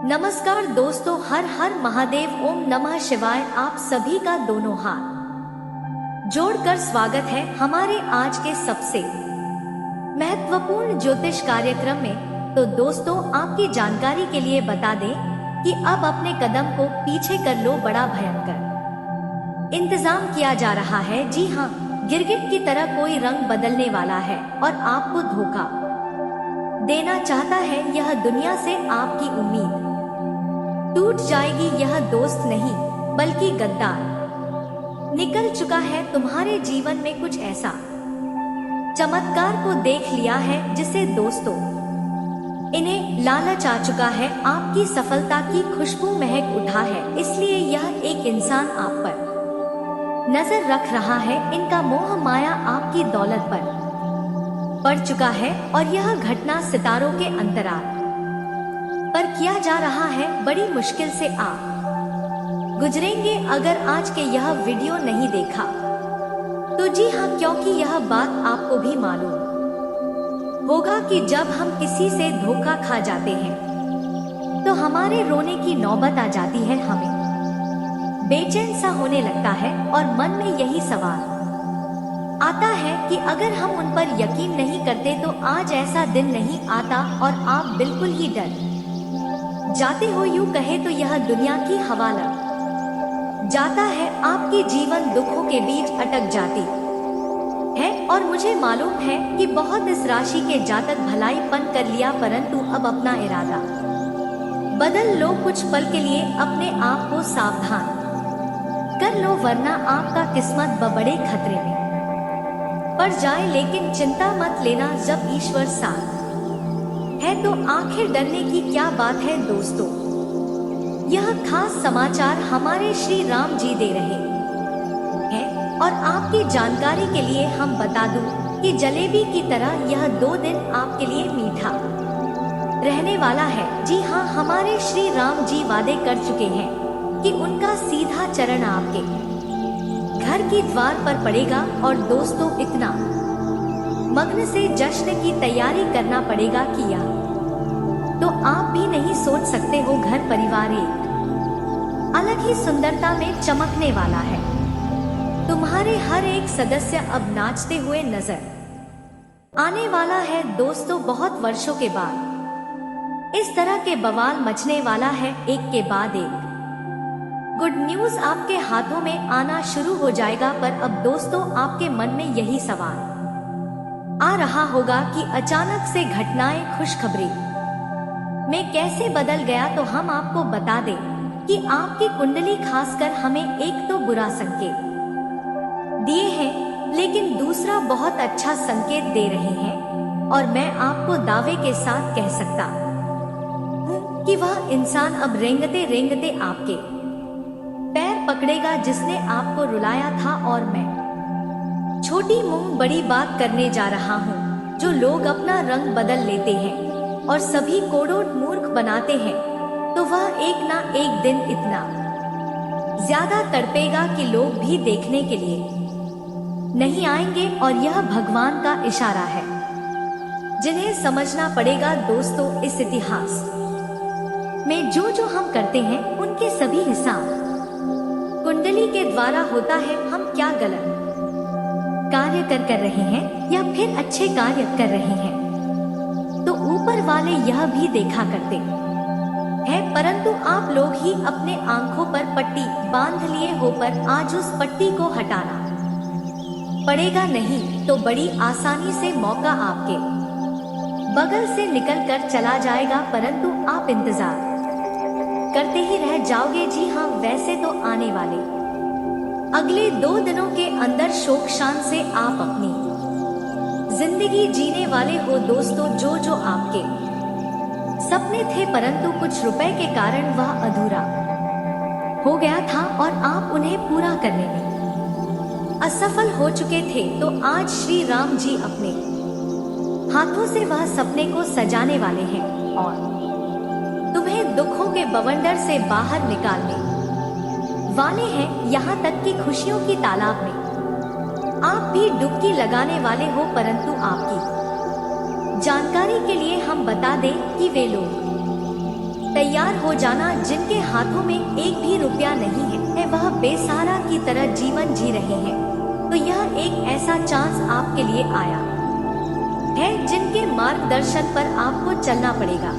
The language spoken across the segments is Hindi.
नमस्कार दोस्तों, हर हर महादेव, ओम नमः शिवाय। आप सभी का दोनों हाथ जोड़कर स्वागत है हमारे आज के सबसे महत्वपूर्ण ज्योतिष कार्यक्रम में। तो दोस्तों, आपकी जानकारी के लिए बता दें कि अब अपने कदम को पीछे कर लो, बड़ा भयंकर इंतजाम किया जा रहा है। जी हाँ, गिरगिट की तरह कोई रंग बदलने वाला है और आपको धोखा देना चाहता है। यह दुनिया से आपकी उम्मीद टूट जाएगी। यह दोस्त नहीं बल्कि गद्दार निकल चुका है तुम्हारे जीवन में। कुछ ऐसा चमत्कार को देख लिया है जिसे दोस्तों इन्हें लालच आ चुका है। आपकी सफलता की खुशबू महक उठा है, इसलिए यह एक इंसान आप पर नजर रख रहा है। इनका मोह माया आपकी दौलत पर पड़ चुका है और यह घटना सितारों के अंतराल पर किया जा रहा है। बड़ी मुश्किल से आप गुजरेंगे अगर आज के यह वीडियो नहीं देखा तो। जी हाँ, क्योंकि यह बात आपको भी मालूम होगा कि जब हम किसी से धोखा खा जाते हैं तो हमारे रोने की नौबत आ जाती है। हमें बेचैन सा होने लगता है और मन में यही सवाल आता है कि अगर हम उन पर यकीन नहीं करते तो आज ऐसा दिन नहीं आता और आप बिल्कुल ही डर जाते हो। यूं कहे तो यह दुनिया की हवा लग जाता है, आपकी जीवन दुखों के बीच अटक जाती है। और मुझे मालूम है कि बहुत इस राशि के जातक भलाईपन कर लिया, परंतु अब अपना इरादा बदल लो। कुछ पल के लिए अपने आप को सावधान कर लो, वरना आपका किस्मत बड़े खतरे में पड़ जाए। लेकिन चिंता मत लेना, जब ईश्वर साथ है तो आखिर डरने की क्या बात है। दोस्तों, यह खास समाचार हमारे श्री राम जी दे रहे हैं और आपकी जानकारी के लिए हम बता दूं कि जलेबी की तरह यह 2 दिन आपके लिए मीठा रहने वाला है। जी हाँ, हमारे श्री राम जी वादे कर चुके हैं कि उनका सीधा चरण आपके घर की द्वार पर पड़ेगा। और दोस्तों, इतना मग्न से जश्न की तैयारी करना पड़ेगा कि यह तो आप भी नहीं सोच सकते हो। घर परिवार एक अलग ही सुंदरता में चमकने वाला है। तुम्हारे हर एक सदस्य अब नाचते हुए नजर आने वाला है। दोस्तों, बहुत वर्षों के बाद इस तरह के बवाल मचने वाला है। एक के बाद एक गुड न्यूज आपके हाथों में आना शुरू हो जाएगा। पर अब दोस्तों, आपके मन में यही सवाल आ रहा होगा कि अचानक से घटनाएं खुशखबरी में कैसे बदल गया। तो हम आपको बता दें कि आपकी कुंडली खासकर हमें एक तो बुरा संकेत दिए हैं, लेकिन दूसरा बहुत अच्छा संकेत दे रहे हैं। और मैं आपको दावे के साथ कह सकता हूँ कि वह इंसान अब रेंगते रेंगते आपके पैर पकड़ेगा जिसने आपको रुलाया था। और मैं छोटी मुंह बड़ी बात करने जा रहा हूँ। जो लोग अपना रंग बदल लेते हैं और सभी को मूर्ख बनाते हैं, तो वह एक ना एक दिन इतना ज्यादा तड़पेगा कि लोग भी देखने के लिए नहीं आएंगे। और यह भगवान का इशारा है जिन्हें समझना पड़ेगा। दोस्तों, इस इतिहास में जो जो हम करते हैं उनके सभी हिसाब कुंडली के द्वारा होता है। हम क्या गलत कार्य कर रहे हैं या फिर अच्छे कार्य कर रहे हैं, तो ऊपर वाले यह भी देखा करते हैं। परंतु आप लोग ही अपने आंखों पर पट्टी बांध लिए हो, पर आज उस पट्टी को हटाना पड़ेगा। नहीं तो बड़ी आसानी से मौका आपके बगल से निकल कर चला जाएगा, परंतु आप इंतजार करते ही रह जाओगे। जी हाँ, वैसे तो आने वाले अगले 2 दिनों के अंदर शोक शान से आप अपनी जिंदगी जीने वाले हो। दोस्तों, जो जो आपके सपने थे, परंतु कुछ रुपए के कारण वह अधूरा हो गया था और आप उन्हें पूरा करने में असफल हो चुके थे, तो आज श्री राम जी अपने हाथों से वह सपने को सजाने वाले हैं और तुम्हें दुखों के बवंडर से बाहर निकालने वाले हैं। यहाँ तक कि खुशियों की तालाब में आप भी डुबकी लगाने वाले हो। परंतु आपकी जानकारी के लिए हम बता दें कि वे लोग तैयार हो जाना। जिनके हाथों में एक भी रुपया नहीं है, वह बेसहारा की तरह जीवन जी रहे हैं, तो यह एक ऐसा चांस आपके लिए आया है जिनके मार्गदर्शन पर आपको चलना पड़ेगा।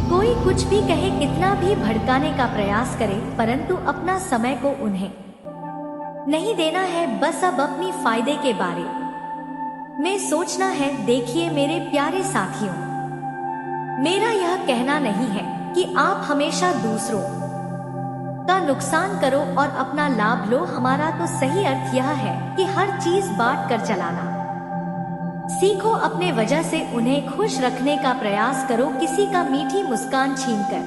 कोई कुछ भी कहे, कितना भी भड़काने का प्रयास करे, परंतु अपना समय को उन्हें नहीं देना है। बस अब अपनी फायदे के बारे में सोचना है। देखिए मेरे प्यारे साथियों, मेरा यह कहना नहीं है कि आप हमेशा दूसरों का नुकसान करो और अपना लाभ लो। हमारा तो सही अर्थ यह है कि हर चीज बांट कर चलाना सीखो। अपने वजह से उन्हें खुश रखने का प्रयास करो। किसी का मीठी मुस्कान छीनकर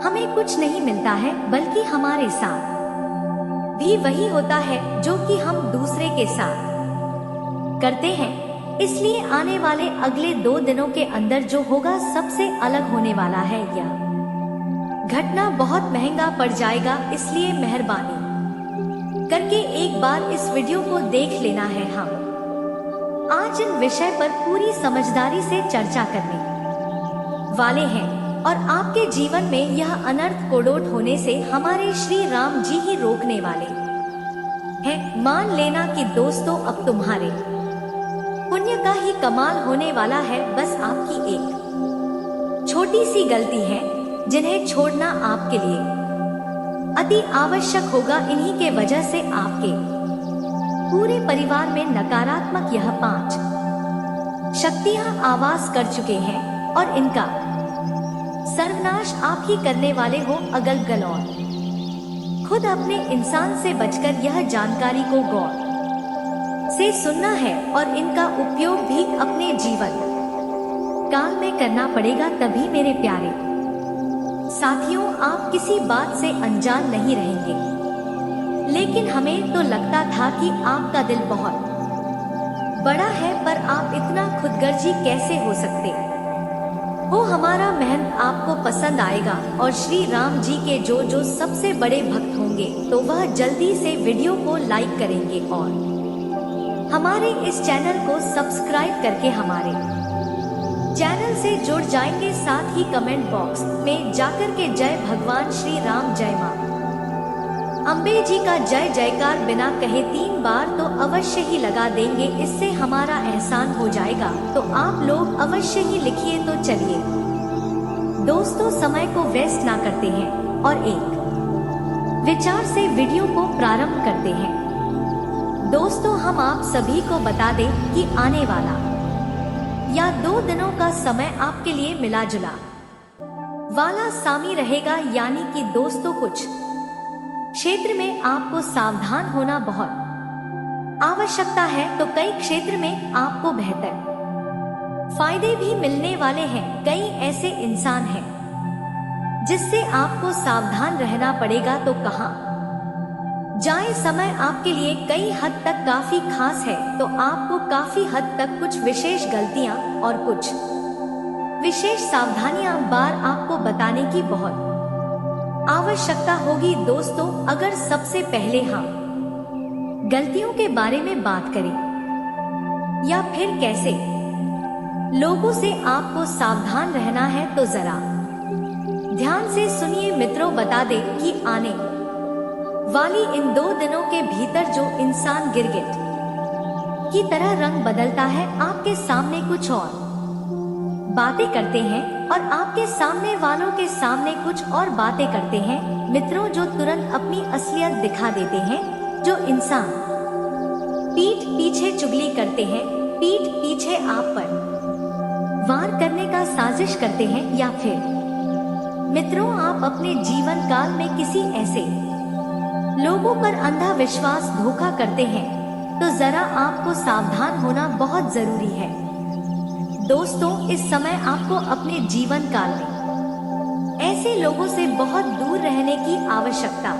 हमें कुछ नहीं मिलता है, बल्कि हमारे साथ भी वही होता है जो कि हम दूसरे के साथ करते हैं। इसलिए आने वाले अगले 2 दिनों के अंदर जो होगा सबसे अलग होने वाला है। यह घटना बहुत महंगा पड़ जाएगा, इसलिए मेहरबानी करके एक बार इस वीडियो को देख लेना है। हम आज इन विषय पर पूरी समझदारी से चर्चा करने वाले हैं और आपके जीवन में यह अनर्थ कोडोट होने से हमारे श्री राम जी ही रोकने वाले हैं। मान लेना कि दोस्तों अब तुम्हारे पुण्य का ही कमाल होने वाला है। बस आपकी एक छोटी सी गलती है जिन्हें छोड़ना आपके लिए अति आवश्यक होगा। इन्हीं के वजह से आपके पूरे परिवार में नकारात्मक यह 5 शक्तियां आवास कर चुके हैं और इनका सर्वनाश आप ही करने वाले हो। अगल गलौर खुद अपने इंसान से बचकर यह जानकारी को गौर से सुनना है और इनका उपयोग भी अपने जीवन काल में करना पड़ेगा। तभी मेरे प्यारे साथियों, आप किसी बात से अनजान नहीं रहेंगे। लेकिन हमें तो लगता था कि आपका दिल बहुत बड़ा है, पर आप इतना खुदगर्जी कैसे हो सकते हो। हमारा मेहनत आपको पसंद आएगा और श्री राम जी के जो सबसे बड़े भक्त होंगे तो वह जल्दी से वीडियो को लाइक करेंगे और हमारे इस चैनल को सब्सक्राइब करके हमारे चैनल से जुड़ जाएंगे। साथ ही कमेंट बॉक्स में जाकर के जय भगवान श्री राम, जय मां अम्बे जी का जय जयकार बिना कहे 3 बार तो अवश्य ही लगा देंगे। इससे हमारा एहसान हो जाएगा। तो आप लोग अवश्य ही लिखिए। तो चलिए दोस्तों, समय को वेस्ट ना करते हैं और एक विचार से वीडियो को प्रारंभ करते हैं। दोस्तों, हम आप सभी को बता दें कि आने वाला या 2 दिनों का समय आपके लिए मिला जुला वाला सामी रहेगा। यानी कि दोस्तों, कुछ क्षेत्र में आपको सावधान होना बहुत आवश्यकता है, तो कई क्षेत्र में आपको बेहतर फायदे भी मिलने वाले हैं। कई ऐसे इंसान हैं जिससे आपको सावधान रहना पड़ेगा। तो कहां जाए, समय आपके लिए कई हद तक काफी खास है। तो आपको काफी हद तक कुछ विशेष गलतियां और कुछ विशेष सावधानियां बार आपको बताने की बहुत आवश्यकता होगी। दोस्तों, अगर सबसे पहले हम गलतियों के बारे में बात करें या फिर कैसे लोगों से आपको सावधान रहना है, तो जरा ध्यान से सुनिए मित्रों। बता दें कि आने वाली इन 2 दिनों के भीतर जो इंसान गिरगिट की तरह रंग बदलता है, आपके सामने कुछ और बातें करते हैं और आपके सामने वालों के सामने कुछ और बातें करते हैं मित्रों, जो तुरंत अपनी असलियत दिखा देते हैं। जो इंसान पीठ पीछे चुगली करते हैं, पीठ पीछे आप पर वार करने का साजिश करते हैं, या फिर मित्रों आप अपने जीवन काल में किसी ऐसे लोगों पर अंधा विश्वास धोखा करते हैं, तो जरा आपको सावधान होना बहुत जरूरी है। दोस्तों, इस समय आपको अपने जीवन काल में ऐसे लोगों से बहुत दूर रहने की आवश्यकता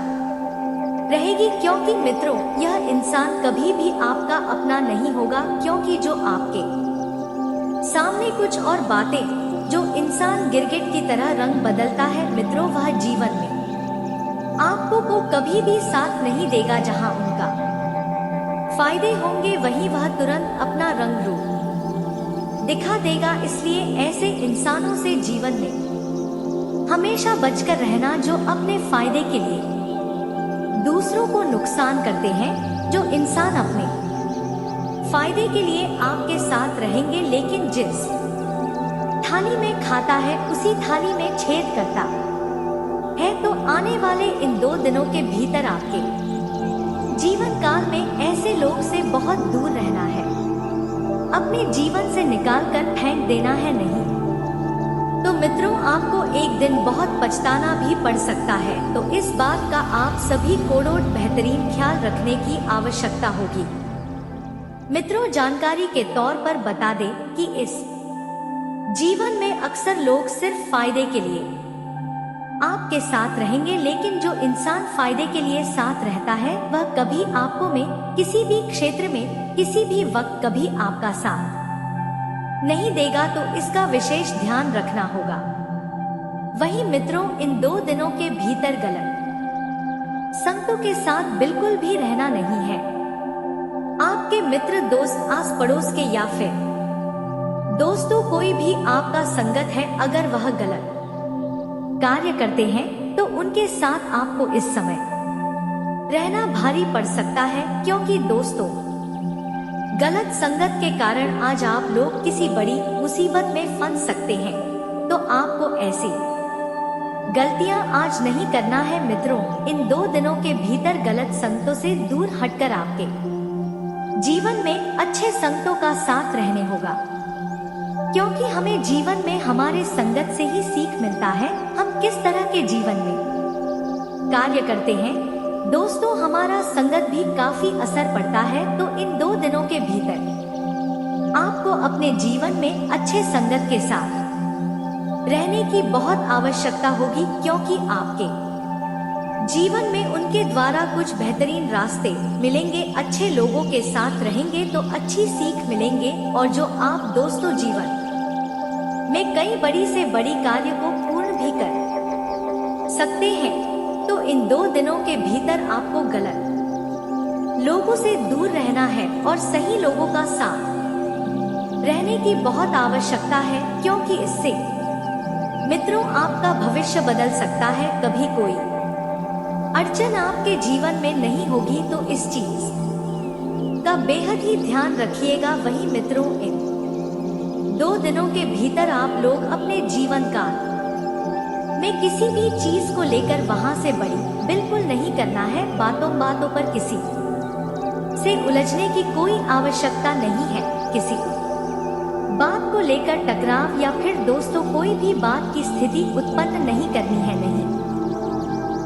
रहेगी, क्योंकि मित्रों यह इंसान कभी भी आपका अपना नहीं होगा। क्योंकि जो आपके सामने कुछ और बातें, जो इंसान गिरगिट की तरह रंग बदलता है मित्रों, वह जीवन में आपको को कभी भी साथ नहीं देगा। जहां उनका फायदे होंगे वहीं वह तुरंत अपना रंग रूप दिखा देगा। इसलिए ऐसे इंसानों से जीवन में हमेशा बचकर रहना जो अपने फायदे के लिए दूसरों को नुकसान करते हैं। जो इंसान अपने फायदे के लिए आपके साथ रहेंगे लेकिन जिस थाली में खाता है उसी थाली में छेद करता है, तो आने वाले इन 2 दिनों के भीतर आपके जीवन काल में ऐसे लोग से बहुत दूर रहना है। अपने जीवन से निकालकर फेंक देना है नहीं। तो मित्रों, आपको एक दिन बहुत पछताना भी पड़ सकता है, तो इस बात का आप सभी को बेहतरीन ख्याल रखने की आवश्यकता होगी। मित्रों, जानकारी के तौर पर बता दें कि इस जीवन में अक्सर लोग सिर्फ फायदे के लिए आपके साथ रहेंगे, लेकिन जो इंसान फायदे के लिए साथ रहता है वह कभी आपको में किसी भी क्षेत्र में किसी भी वक्त कभी आपका साथ नहीं देगा, तो इसका विशेष ध्यान रखना होगा। वहीं मित्रों, इन 2 दिनों के भीतर गलत संगतों के साथ बिल्कुल भी रहना नहीं है। आपके मित्र, दोस्त, आस पड़ोस के या फिर दोस्तों कोई भी आपका संगत है, अगर वह गलत कार्य करते हैं तो उनके साथ आपको इस समय रहना भारी पड़ सकता है, क्योंकि दोस्तों गलत संगत के कारण आज आप लोग किसी बड़ी मुसीबत में फंस सकते हैं। तो आपको ऐसी गलतियां आज नहीं करना है। मित्रों, इन 2 दिनों के भीतर गलत संगतों से दूर हटकर आपके जीवन में अच्छे संगतों का साथ रहने होगा, क्योंकि हमें जीवन में हमारे संगत से ही सीख मिलता है हम किस तरह के जीवन में कार्य करते हैं। दोस्तों, हमारा संगत भी काफी असर पड़ता है। तो इन 2 दिनों के भीतर आपको अपने जीवन में अच्छे संगत के साथ रहने की बहुत आवश्यकता होगी, क्योंकि आपके जीवन में उनके द्वारा कुछ बेहतरीन रास्ते मिलेंगे। अच्छे लोगों के साथ रहेंगे तो अच्छी सीख मिलेंगे, और जो आप दोस्तों जीवन में कई बड़ी से बड़ी कार्य को पूर्ण भी कर सकते हैं। तो इन 2 दिनों के भीतर आपको गलत लोगों से दूर रहना है और सही लोगों का साथ रहने की बहुत आवश्यकता है, क्योंकि इससे मित्रों आपका भविष्य बदल सकता है। कभी कोई अड़चन आपके जीवन में नहीं होगी, तो इस चीज का बेहद ही ध्यान रखिएगा। वही मित्रों, इन 2 दिनों के भीतर आप लोग अपने जीवन काल में किसी भी चीज को लेकर वहां से बड़ी बिल्कुल नहीं करना है। बातों पर किसी से उलझने की कोई आवश्यकता नहीं है। किसी बात को लेकर टकराव या फिर दोस्तों कोई भी बात की स्थिति उत्पन्न नहीं करनी है, नहीं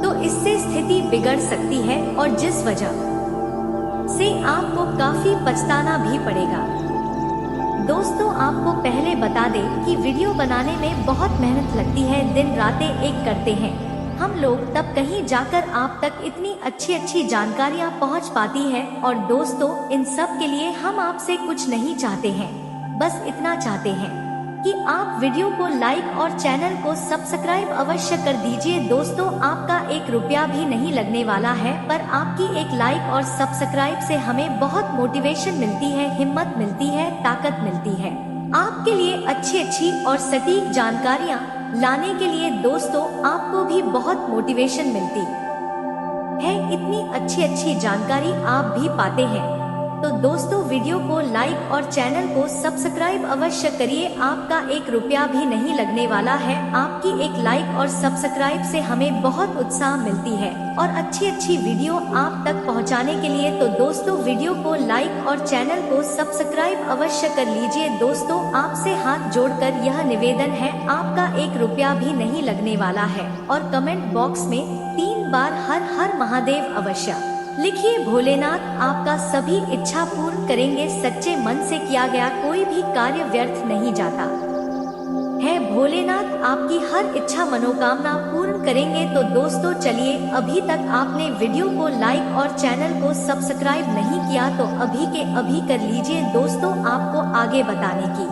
तो इससे स्थिति बिगड़ सकती है और जिस वजह से आपको काफी पछताना भी पड़ेगा। दोस्तों, आपको पहले बता दें कि वीडियो बनाने में बहुत मेहनत लगती है, दिन रातें एक करते हैं हम लोग, तब कहीं जाकर आप तक इतनी अच्छी जानकारियां पहुंच पाती है। और दोस्तों, इन सब के लिए हम आपसे कुछ नहीं चाहते हैं, बस इतना चाहते हैं कि आप वीडियो को लाइक और चैनल को सब्सक्राइब अवश्य कर दीजिए। दोस्तों, आपका 1 रुपया भी नहीं लगने वाला है, पर आपकी एक लाइक और सब्सक्राइब से हमें बहुत मोटिवेशन मिलती है, हिम्मत मिलती है, ताकत मिलती है आपके लिए अच्छी और सटीक जानकारियाँ लाने के लिए। दोस्तों, आपको भी बहुत मोटिवेशन मिलती है, इतनी अच्छी जानकारी आप भी पाते हैं। तो दोस्तों, वीडियो को लाइक और चैनल को सब्सक्राइब अवश्य करिए। आपका 1 रुपया भी नहीं लगने वाला है। आपकी एक लाइक और सब्सक्राइब से हमें बहुत उत्साह मिलती है और अच्छी वीडियो आप तक पहुंचाने के लिए। तो दोस्तों, वीडियो को लाइक और चैनल को सब्सक्राइब अवश्य कर लीजिए। दोस्तों, आपसे हाथ जोड़कर यह निवेदन है, आपका 1 रुपया भी नहीं लगने वाला है और कमेंट बॉक्स में 3 बार हर हर महादेव अवश्य लिखिए। भोलेनाथ आपका सभी इच्छा पूर्ण करेंगे। सच्चे मन से किया गया कोई भी कार्य व्यर्थ नहीं जाता है। भोलेनाथ आपकी हर इच्छा मनोकामना पूर्ण करेंगे। तो दोस्तों, चलिए, अभी तक आपने वीडियो को लाइक और चैनल को सब्सक्राइब नहीं किया तो अभी के अभी कर लीजिए। दोस्तों, आपको आगे बताने की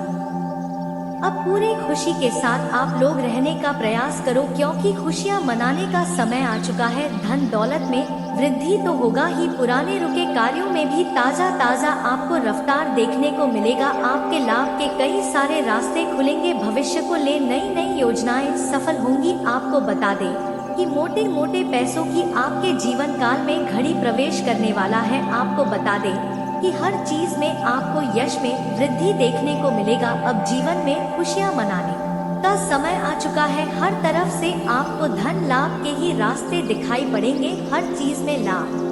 अब पूरे खुशी के साथ आप लोग रहने का प्रयास करो, क्योंकि खुशियाँ मनाने का समय आ चुका है। धन दौलत में वृद्धि तो होगा ही, पुराने रुके कार्यों में भी ताजा ताजा आपको रफ्तार देखने को मिलेगा। आपके लाभ के कई सारे रास्ते खुलेंगे, भविष्य को ले नई नई योजनाएं सफल होंगी। आपको बता दें कि मोटे मोटे पैसों की आपके जीवन काल में घड़ी प्रवेश करने वाला है। आपको बता दें कि हर चीज में आपको यश में वृद्धि देखने को मिलेगा। अब जीवन में खुशियां मनाने का समय आ चुका है। हर तरफ से आपको धन लाभ के ही रास्ते दिखाई पड़ेंगे। हर चीज में लाभ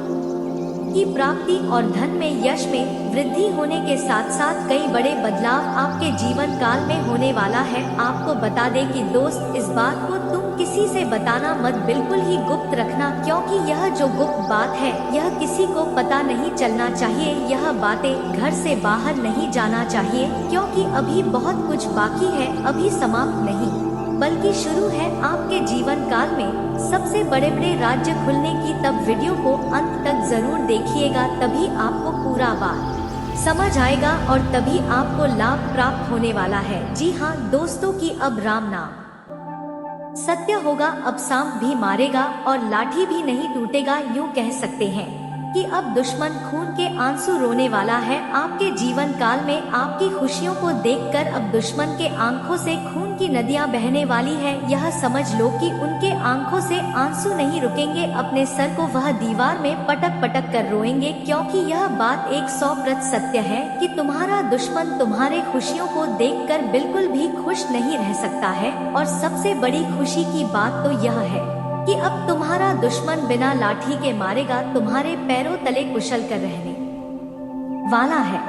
की प्राप्ति और धन में यश में वृद्धि होने के साथ साथ कई बड़े बदलाव आपके जीवन काल में होने वाला है। आपको बता दें कि दोस्त, इस बात को तुम किसी से बताना मत, बिल्कुल ही गुप्त रखना, क्योंकि यह जो गुप्त बात है यह किसी को पता नहीं चलना चाहिए। यह बातें घर से बाहर नहीं जाना चाहिए, क्योंकि अभी बहुत कुछ बाकी है, अभी समाप्त नहीं बल्कि शुरू है आपके जीवन काल में सबसे बड़े बड़े राज्य खुलने की। तब वीडियो को अंत तक जरूर देखिएगा, तभी आपको पूरा बात समझ आएगा और तभी आपको लाभ प्राप्त होने वाला है। जी हाँ दोस्तों, की अब राम नाम सत्य होगा, अब सांप भी मारेगा और लाठी भी नहीं टूटेगा। यूँ कह सकते हैं कि अब दुश्मन खून के आंसू रोने वाला है। आपके जीवन काल में आपकी खुशियों को देखकर अब दुश्मन के आंखों से खून की नदियां बहने वाली है। यह समझ लो कि उनके आंखों से आंसू नहीं रुकेंगे, अपने सर को वह दीवार में पटक पटक कर रोएंगे, क्योंकि यह बात 100% सत्य है कि तुम्हारा दुश्मन तुम्हारे खुशियों को देखकर बिल्कुल भी खुश नहीं रह सकता है। और सबसे बड़ी खुशी की बात तो यह है कि अब तुम्हारा दुश्मन बिना लाठी के मारेगा, तुम्हारे पैरों तले कुशल कर रहने वाला है।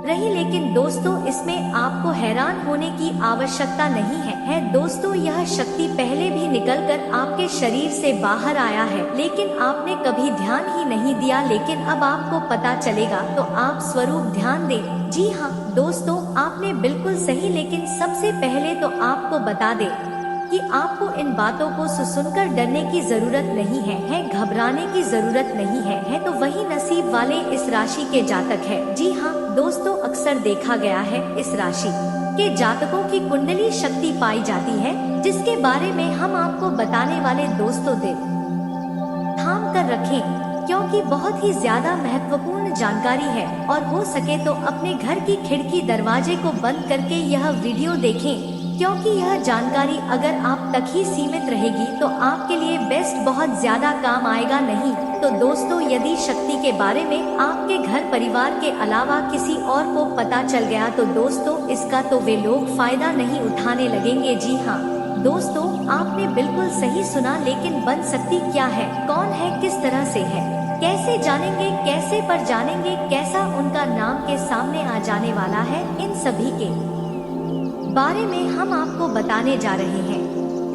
रही लेकिन दोस्तों, इसमें आपको हैरान होने की आवश्यकता नहीं है दोस्तों, यह शक्ति पहले भी निकलकर आपके शरीर से बाहर आया है, लेकिन आपने कभी ध्यान ही नहीं दिया। लेकिन अब आपको पता चलेगा, तो आप स्वरूप ध्यान दें। जी हाँ दोस्तों, आपने बिल्कुल सही, लेकिन सबसे पहले तो आपको बता दें कि आपको इन बातों को सुनकर डरने की जरूरत नहीं है, घबराने की जरूरत नहीं है तो वही नसीब वाले इस राशि के जातक है। जी हाँ दोस्तों, अक्सर देखा गया है इस राशि के जातकों की कुंडली शक्ति पाई जाती है, जिसके बारे में हम आपको बताने वाले दोस्तों दिल थाम कर रखें, क्योंकि बहुत ही ज्यादा महत्वपूर्ण जानकारी है। और हो सके तो अपने घर की खिड़की दरवाजे को बंद करके यह वीडियो देखें, क्योंकि यह जानकारी अगर आप तक ही सीमित रहेगी तो आपके लिए बेस्ट बहुत ज्यादा काम आएगा। नहीं तो दोस्तों, यदि शक्ति के बारे में आपके घर परिवार के अलावा किसी और को पता चल गया तो दोस्तों, इसका तो वे लोग फायदा नहीं उठाने लगेंगे। जी हाँ दोस्तों, आपने बिल्कुल सही सुना, लेकिन बन सकती क्या है, कौन है, किस तरह से है, कैसे जानेंगे, कैसे पर जानेंगे, कैसा उनका नाम के सामने आ जाने वाला है, इन सभी के बारे में हम आपको बताने जा रहे हैं।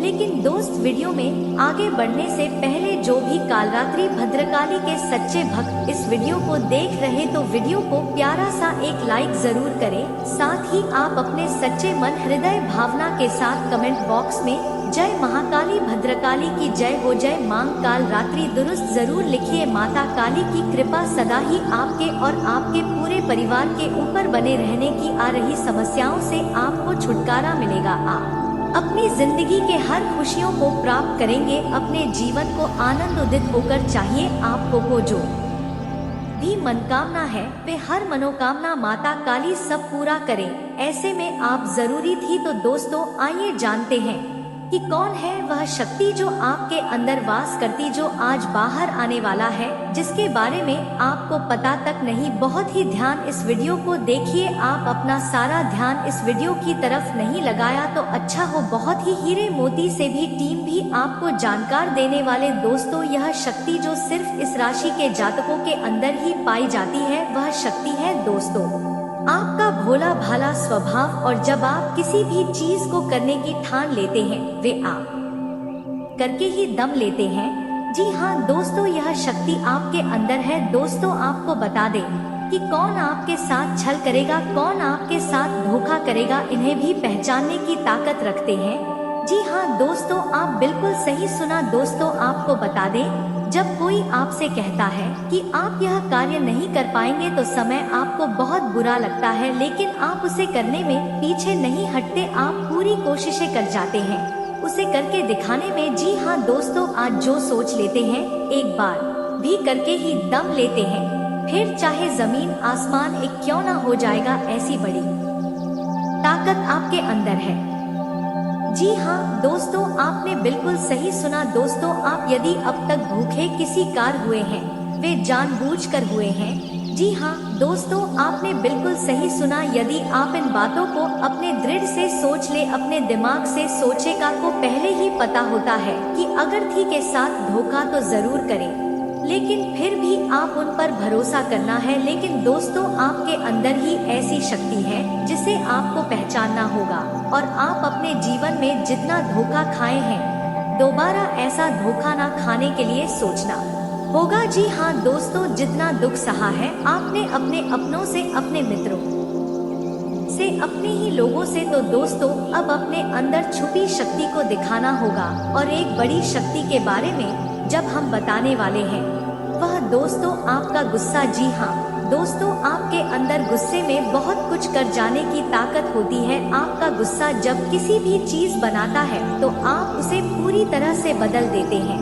लेकिन दोस्त, वीडियो में आगे बढ़ने से पहले जो भी कालरात्रि भद्रकाली के सच्चे भक्त इस वीडियो को देख रहे तो वीडियो को प्यारा सा एक लाइक जरूर करें। साथ ही आप अपने सच्चे मन हृदय भावना के साथ कमेंट बॉक्स में जय महाकाली भद्रकाली की जय हो, जय मां काल रात्रि दुरुस्त जरूर लिखिए। माता काली की कृपा सदा ही आपके और आपके पूरे परिवार के ऊपर बने रहने की आ रही समस्याओं से आपको छुटकारा मिलेगा। आप अपनी जिंदगी के हर खुशियों को प्राप्त करेंगे, अपने जीवन को आनंद उदित होकर चाहिए। आपको हो जो भी मनोकामना है वे हर मनोकामना माता काली सब पूरा करें। ऐसे में आप जरूरी थी तो दोस्तों, आइए जानते हैं कि कौन है वह शक्ति जो आपके अंदर वास करती, जो आज बाहर आने वाला है, जिसके बारे में आपको पता तक नहीं। बहुत ही ध्यान इस वीडियो को देखिए, आप अपना सारा ध्यान इस वीडियो की तरफ नहीं लगाया तो अच्छा हो। बहुत ही हीरे मोती से भी टीम भी आपको जानकार देने वाले दोस्तों, यह शक्ति जो सिर्फ इस राशि के जातकों के अंदर ही पाई जाती है, वह शक्ति है दोस्तों आपका भोला भाला स्वभाव। और जब आप किसी भी चीज को करने की ठान लेते हैं, वे आप करके ही दम लेते हैं। जी हाँ दोस्तों, यह शक्ति आपके अंदर है। दोस्तों, आपको बता दें कि कौन आपके साथ छल करेगा, कौन आपके साथ धोखा करेगा, इन्हें भी पहचानने की ताकत रखते हैं। जी हाँ दोस्तों, आप बिल्कुल सही सुना। दोस्तों, आपको बता दें जब कोई आपसे कहता है कि आप यह कार्य नहीं कर पाएंगे तो समय आपको बहुत बुरा लगता है, लेकिन आप उसे करने में पीछे नहीं हटते, आप पूरी कोशिशें कर जाते हैं उसे करके दिखाने में। जी हाँ दोस्तों, आज जो सोच लेते हैं एक बार भी करके ही दम लेते हैं, फिर चाहे जमीन आसमान एक क्यों ना हो जाएगा, ऐसी बड़ी ताकत आपके अंदर है। जी हाँ दोस्तों, आपने बिल्कुल सही सुना। दोस्तों, आप यदि अब तक भूखे किसी कार हुए हैं, वे जानबूझकर हुए हैं। जी हाँ दोस्तों, आपने बिल्कुल सही सुना। यदि आप इन बातों को अपने दृढ़ से सोच ले, अपने दिमाग से सोचेगा को पहले ही पता होता है कि अगर थी के साथ धोखा तो जरूर करें, लेकिन फिर भी आप उन पर भरोसा करना है। लेकिन दोस्तों, आपके अंदर ही ऐसी शक्ति है जिसे आपको पहचानना होगा, और आप अपने जीवन में जितना धोखा खाए हैं, दोबारा ऐसा धोखा ना खाने के लिए सोचना होगा। जी हाँ दोस्तों, जितना दुख सहा है आपने अपने अपनों से, अपने मित्रों से, अपने ही लोगों से, तो दोस्तों अब अपने अंदर छुपी शक्ति को दिखाना होगा। और एक बड़ी शक्ति के बारे में जब हम बताने वाले हैं, वह दोस्तों आपका गुस्सा। जी हाँ दोस्तों, आपके अंदर गुस्से में बहुत कुछ कर जाने की ताकत होती है। आपका गुस्सा जब किसी भी चीज बनाता है तो आप उसे पूरी तरह से बदल देते हैं।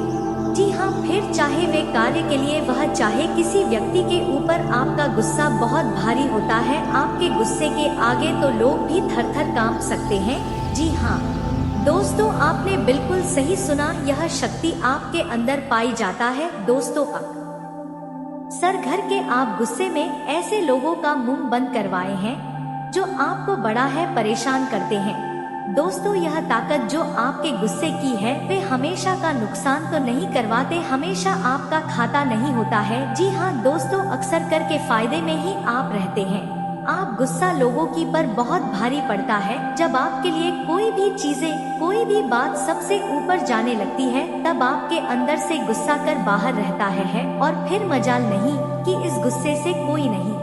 जी हाँ, फिर चाहे वे कार्य के लिए, वह चाहे किसी व्यक्ति के ऊपर, आपका गुस्सा बहुत भारी होता है। आपके गुस्से के आगे तो लोग भी थर थर कांप सकते हैं। जी हाँ दोस्तों, आपने बिल्कुल सही सुना, यह शक्ति आपके अंदर पाई जाता है। दोस्तों, अक्सर घर के आप गुस्से में ऐसे लोगों का मुंह बंद करवाए हैं जो आपको बड़ा है परेशान करते हैं। दोस्तों, यह ताकत जो आपके गुस्से की है, वे हमेशा का नुकसान तो नहीं करवाते, हमेशा आपका खाता नहीं होता है। जी हाँ दोस्तों, अक्सर करके फायदे में ही आप रहते हैं। आप गुस्सा लोगों की पर बहुत भारी पड़ता है। जब आपके लिए कोई भी चीजें, कोई भी बात सबसे ऊपर जाने लगती है, तब आपके अंदर से गुस्सा कर बाहर रहता है और फिर मजाल नहीं कि इस गुस्से से कोई नहीं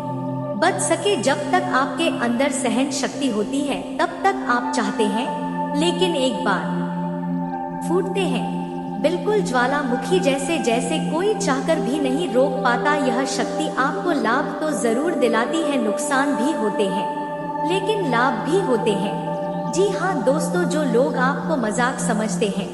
बच सके। जब तक आपके अंदर सहन शक्ति होती है तब तक आप चाहते हैं, लेकिन एक बार फूटते हैं, बिल्कुल ज्वालामुखी जैसे, जैसे कोई चाहकर भी नहीं रोक पाता। यह शक्ति आपको लाभ तो जरूर दिलाती है, नुकसान भी होते हैं, लेकिन लाभ भी होते हैं। जी हाँ दोस्तों, जो लोग आपको मजाक समझते हैं,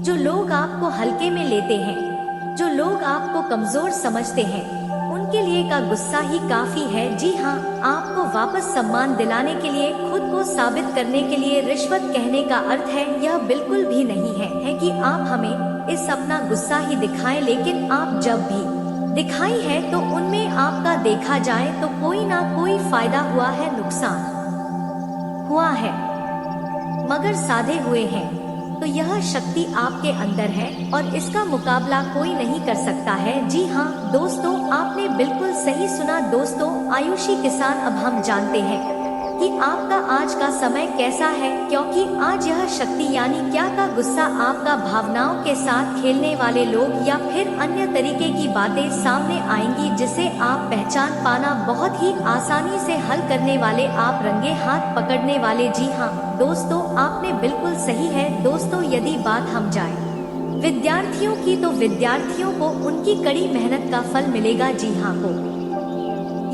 जो लोग आपको हल्के में लेते हैं, जो लोग आपको कमजोर समझते हैं, उनके लिए का गुस्सा ही काफी है। जी हाँ, आपको वापस सम्मान दिलाने के लिए, खुद को साबित करने के लिए रिश्वत कहने का अर्थ है यह बिल्कुल भी नहीं है कि आप हमें इस अपना गुस्सा ही दिखाएं, लेकिन आप जब भी दिखाई है तो उनमें आपका देखा जाए तो कोई ना कोई फायदा हुआ है, नुकसान हुआ है, मगर साधे हुए हैं। तो यह शक्ति आपके अंदर है और इसका मुकाबला कोई नहीं कर सकता है। जी हाँ दोस्तों, आपने बिल्कुल सही सुना। दोस्तों, आयुषी किसान, अब हम जानते हैं कि आपका आज का समय कैसा है, क्योंकि आज यह शक्ति यानी क्या का गुस्सा, आपका भावनाओं के साथ खेलने वाले लोग या फिर अन्य तरीके की बातें सामने आएंगी जिसे आप पहचान पाना बहुत ही आसानी से हल करने वाले, आप रंगे हाथ पकड़ने वाले। जी हाँ दोस्तों, आपने बिल्कुल सही है। दोस्तों, यदि बात हम जाए विद्यार्थियों की, तो विद्यार्थियों को उनकी कड़ी मेहनत का फल मिलेगा। जी हाँ, को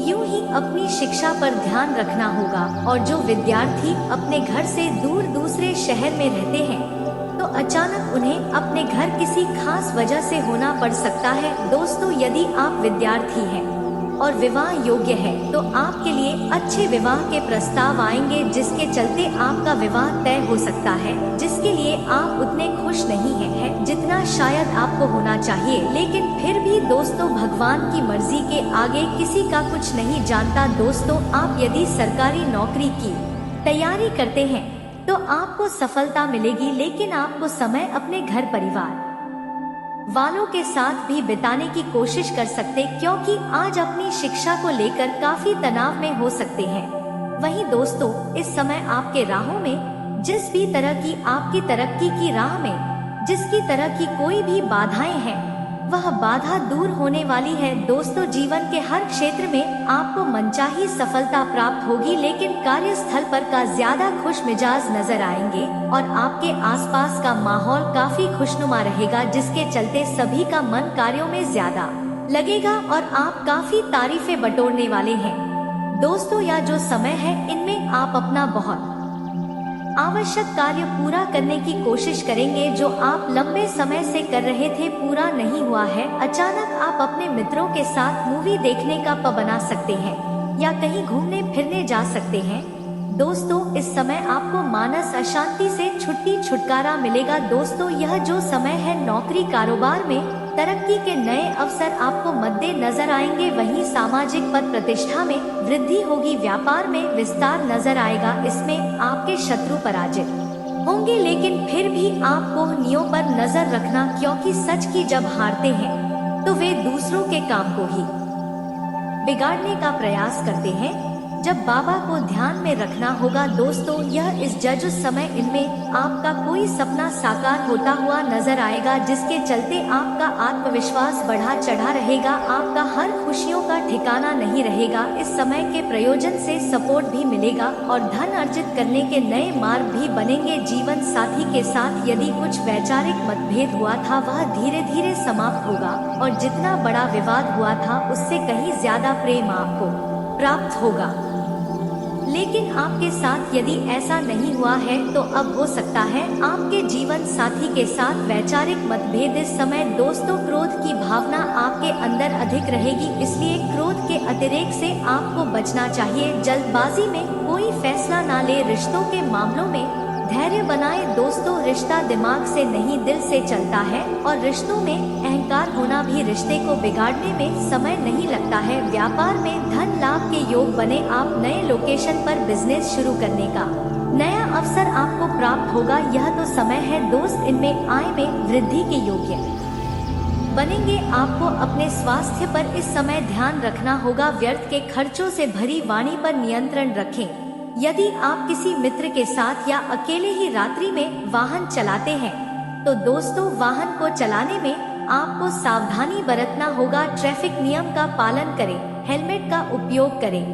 यूं ही अपनी शिक्षा पर ध्यान रखना होगा। और जो विद्यार्थी अपने घर से दूर दूसरे शहर में रहते हैं, तो अचानक उन्हें अपने घर किसी खास वजह से होना पड़ सकता है। दोस्तों, यदि आप विद्यार्थी हैं और विवाह योग्य है, तो आपके लिए अच्छे विवाह के प्रस्ताव आएंगे, जिसके चलते आपका विवाह तय हो सकता है, जिसके लिए आप उतने खुश नहीं हैं जितना शायद आपको होना चाहिए। लेकिन फिर भी दोस्तों, भगवान की मर्जी के आगे किसी का कुछ नहीं जानता। दोस्तों, आप यदि सरकारी नौकरी की तैयारी करते हैं तो आपको सफलता मिलेगी, लेकिन आपको समय अपने घर परिवार वालों के साथ भी बिताने की कोशिश कर सकते, क्योंकि आज अपनी शिक्षा को लेकर काफी तनाव में हो सकते हैं। वहीं दोस्तों, इस समय आपके राहों में जिस भी तरह की, आपकी तरक्की की राह में जिसकी तरह की कोई भी बाधाएं हैं, वह बाधा दूर होने वाली है। दोस्तों, जीवन के हर क्षेत्र में आपको मनचाही सफलता प्राप्त होगी, लेकिन कार्यस्थल पर का ज्यादा खुश मिजाज नजर आएंगे और आपके आसपास का माहौल काफी खुशनुमा रहेगा, जिसके चलते सभी का मन कार्यों में ज्यादा लगेगा और आप काफी तारीफें बटोरने वाले हैं। दोस्तों, यह जो समय है इनमें आप अपना बहुत आवश्यक कार्य पूरा करने की कोशिश करेंगे जो आप लंबे समय से कर रहे थे, पूरा नहीं हुआ है। अचानक आप अपने मित्रों के साथ मूवी देखने का बना सकते हैं या कहीं घूमने फिरने जा सकते हैं। दोस्तों, इस समय आपको मानस अशांति से छुटकारा मिलेगा। दोस्तों, यह जो समय है नौकरी कारोबार में तरक्की के नए अवसर आपको मद्दे नजर आएंगे। वहीं सामाजिक पद प्रतिष्ठा में वृद्धि होगी, व्यापार में विस्तार नजर आएगा। इसमें आपके शत्रु पराजित होंगे, लेकिन फिर भी आप कोहनियों पर नजर रखना, क्योंकि सच की जब हारते हैं तो वे दूसरों के काम को ही बिगाड़ने का प्रयास करते हैं। जब बाबा को ध्यान में रखना होगा। दोस्तों, यह इस जज समय इनमें आपका कोई सपना साकार होता हुआ नजर आएगा, जिसके चलते आपका आत्मविश्वास बढ़ा चढ़ा रहेगा। आपका हर खुशियों का ठिकाना नहीं रहेगा। इस समय के प्रयोजन से सपोर्ट भी मिलेगा और धन अर्जित करने के नए मार्ग भी बनेंगे। जीवन साथी के साथ यदि कुछ वैचारिक मतभेद हुआ था, वह धीरे धीरे समाप्त होगा और जितना बड़ा विवाद हुआ था उससे कहीं ज्यादा प्रेम आपको प्राप्त होगा। लेकिन आपके साथ यदि ऐसा नहीं हुआ है तो अब हो सकता है आपके जीवन साथी के साथ वैचारिक मतभेद। इस समय दोस्तों, क्रोध की भावना आपके अंदर अधिक रहेगी, इसलिए क्रोध के अतिरेक से आपको बचना चाहिए। जल्दबाजी में कोई फैसला ना ले। रिश्तों के मामलों में धैर्य बनाए। दोस्तों, रिश्ता दिमाग से नहीं दिल से चलता है और रिश्तों में अहंकार होना भी रिश्ते को बिगाड़ने में समय नहीं लगता है। व्यापार में धन लाभ के योग बने। आप नए लोकेशन पर बिजनेस शुरू करने का नया अवसर आपको प्राप्त होगा। यह तो समय है दोस्त, इनमें आय में वृद्धि के योग्य बनेंगे। आपको अपने स्वास्थ्य पर इस समय ध्यान रखना होगा। व्यर्थ के खर्चों से भरी वाणी पर नियंत्रण रखें। यदि आप किसी मित्र के साथ या अकेले ही रात्रि में वाहन चलाते हैं तो दोस्तों, वाहन को चलाने में आपको सावधानी बरतना होगा। ट्रैफिक नियम का पालन करें, हेलमेट का उपयोग करें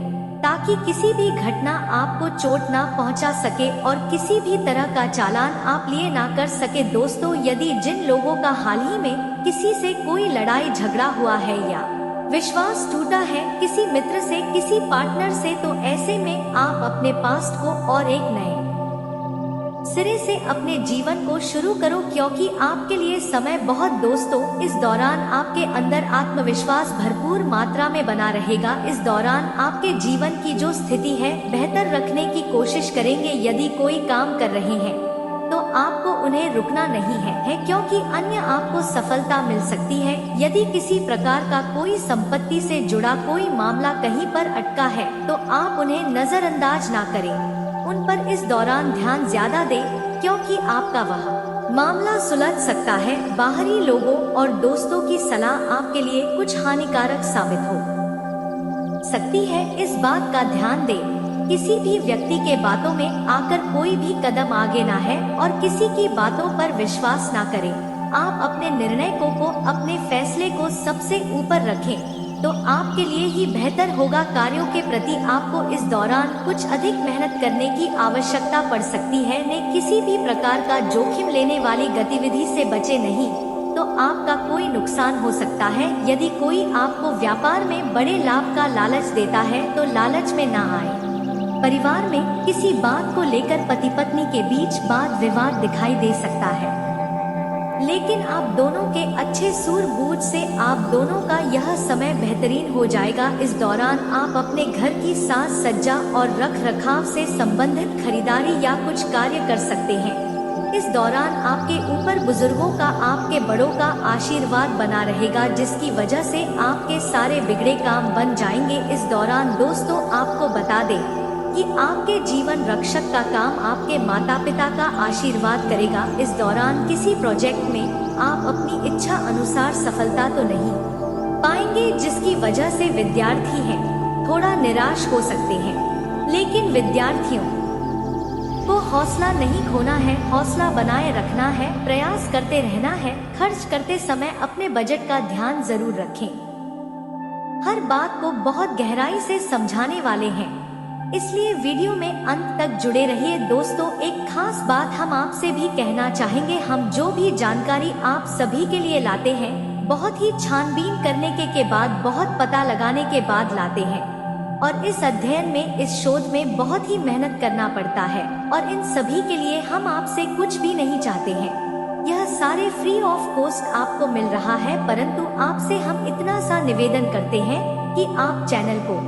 ताकि किसी भी घटना आपको चोट ना पहुंचा सके और किसी भी तरह का चालान आप लिए ना कर सके। दोस्तों, यदि जिन लोगों का हाल ही में किसी से कोई लड़ाई झगड़ा हुआ है या विश्वास टूटा है किसी मित्र से, किसी पार्टनर से, तो ऐसे में आप अपने पास्ट को और एक नए सिरे से अपने जीवन को शुरू करो, क्योंकि आपके लिए समय बहुत दोस्तों, इस दौरान आपके अंदर आत्मविश्वास भरपूर मात्रा में बना रहेगा। इस दौरान आपके जीवन की जो स्थिति है बेहतर रखने की कोशिश करेंगे। यदि कोई काम कर रहे हैं तो आपको उन्हें रुकना नहीं है, क्योंकि अन्य आपको सफलता मिल सकती है। यदि किसी प्रकार का कोई संपत्ति से जुड़ा कोई मामला कहीं पर अटका है तो आप उन्हें नजरअंदाज ना करें, उन पर इस दौरान ध्यान ज्यादा दें, क्योंकि आपका वह मामला सुलझ सकता है। बाहरी लोगों और दोस्तों की सलाह आपके लिए कुछ हानिकारक साबित हो सकती है, इस बात का ध्यान दें। किसी भी व्यक्ति के बातों में आकर कोई भी कदम आगे ना है और किसी की बातों पर विश्वास ना करें। आप अपने निर्णय को अपने फैसले को सबसे ऊपर रखें तो आपके लिए ही बेहतर होगा। कार्यों के प्रति आपको इस दौरान कुछ अधिक मेहनत करने की आवश्यकता पड़ सकती है। ने किसी भी प्रकार का जोखिम लेने वाली गतिविधि से बचे नहीं तो आपका कोई नुकसान हो सकता है। यदि कोई आपको व्यापार में बड़े लाभ का लालच देता है तो लालच में ना आए। परिवार में किसी बात को लेकर पति पत्नी के बीच वाद विवाद दिखाई दे सकता है, लेकिन आप दोनों के अच्छे सूझबूझ से आप दोनों का यह समय बेहतरीन हो जाएगा। इस दौरान आप अपने घर की साज सज्जा और रख रखाव से संबंधित खरीदारी या कुछ कार्य कर सकते हैं। इस दौरान आपके ऊपर बुजुर्गों का, आपके बड़ों का आशीर्वाद बना रहेगा, जिसकी वजह से आपके सारे बिगड़े काम बन जाएंगे। इस दौरान दोस्तों, आपको बता दें कि आपके जीवन रक्षक का काम आपके माता पिता का आशीर्वाद करेगा। इस दौरान किसी प्रोजेक्ट में आप अपनी इच्छा अनुसार सफलता तो नहीं पाएंगे, जिसकी वजह से विद्यार्थी हैं थोड़ा निराश हो सकते हैं, लेकिन विद्यार्थियों को हौसला नहीं खोना है, हौसला बनाए रखना है, प्रयास करते रहना है। खर्च करते समय अपने बजट का ध्यान जरूर रखें। हर बात को बहुत गहराई से समझाने वाले हैं, इसलिए वीडियो में अंत तक जुड़े रहिए। दोस्तों, एक खास बात हम आपसे भी कहना चाहेंगे, हम जो भी जानकारी आप सभी के लिए लाते हैं बहुत ही छानबीन करने के बाद, बहुत पता लगाने के बाद लाते हैं। और इस अध्ययन में, इस शोध में बहुत ही मेहनत करना पड़ता है और इन सभी के लिए हम आपसे कुछ भी नहीं चाहते हैं। यह सारे फ्री ऑफ कॉस्ट आपको मिल रहा है, परंतु आपसे हम इतना सा निवेदन करते हैं कि आप चैनल को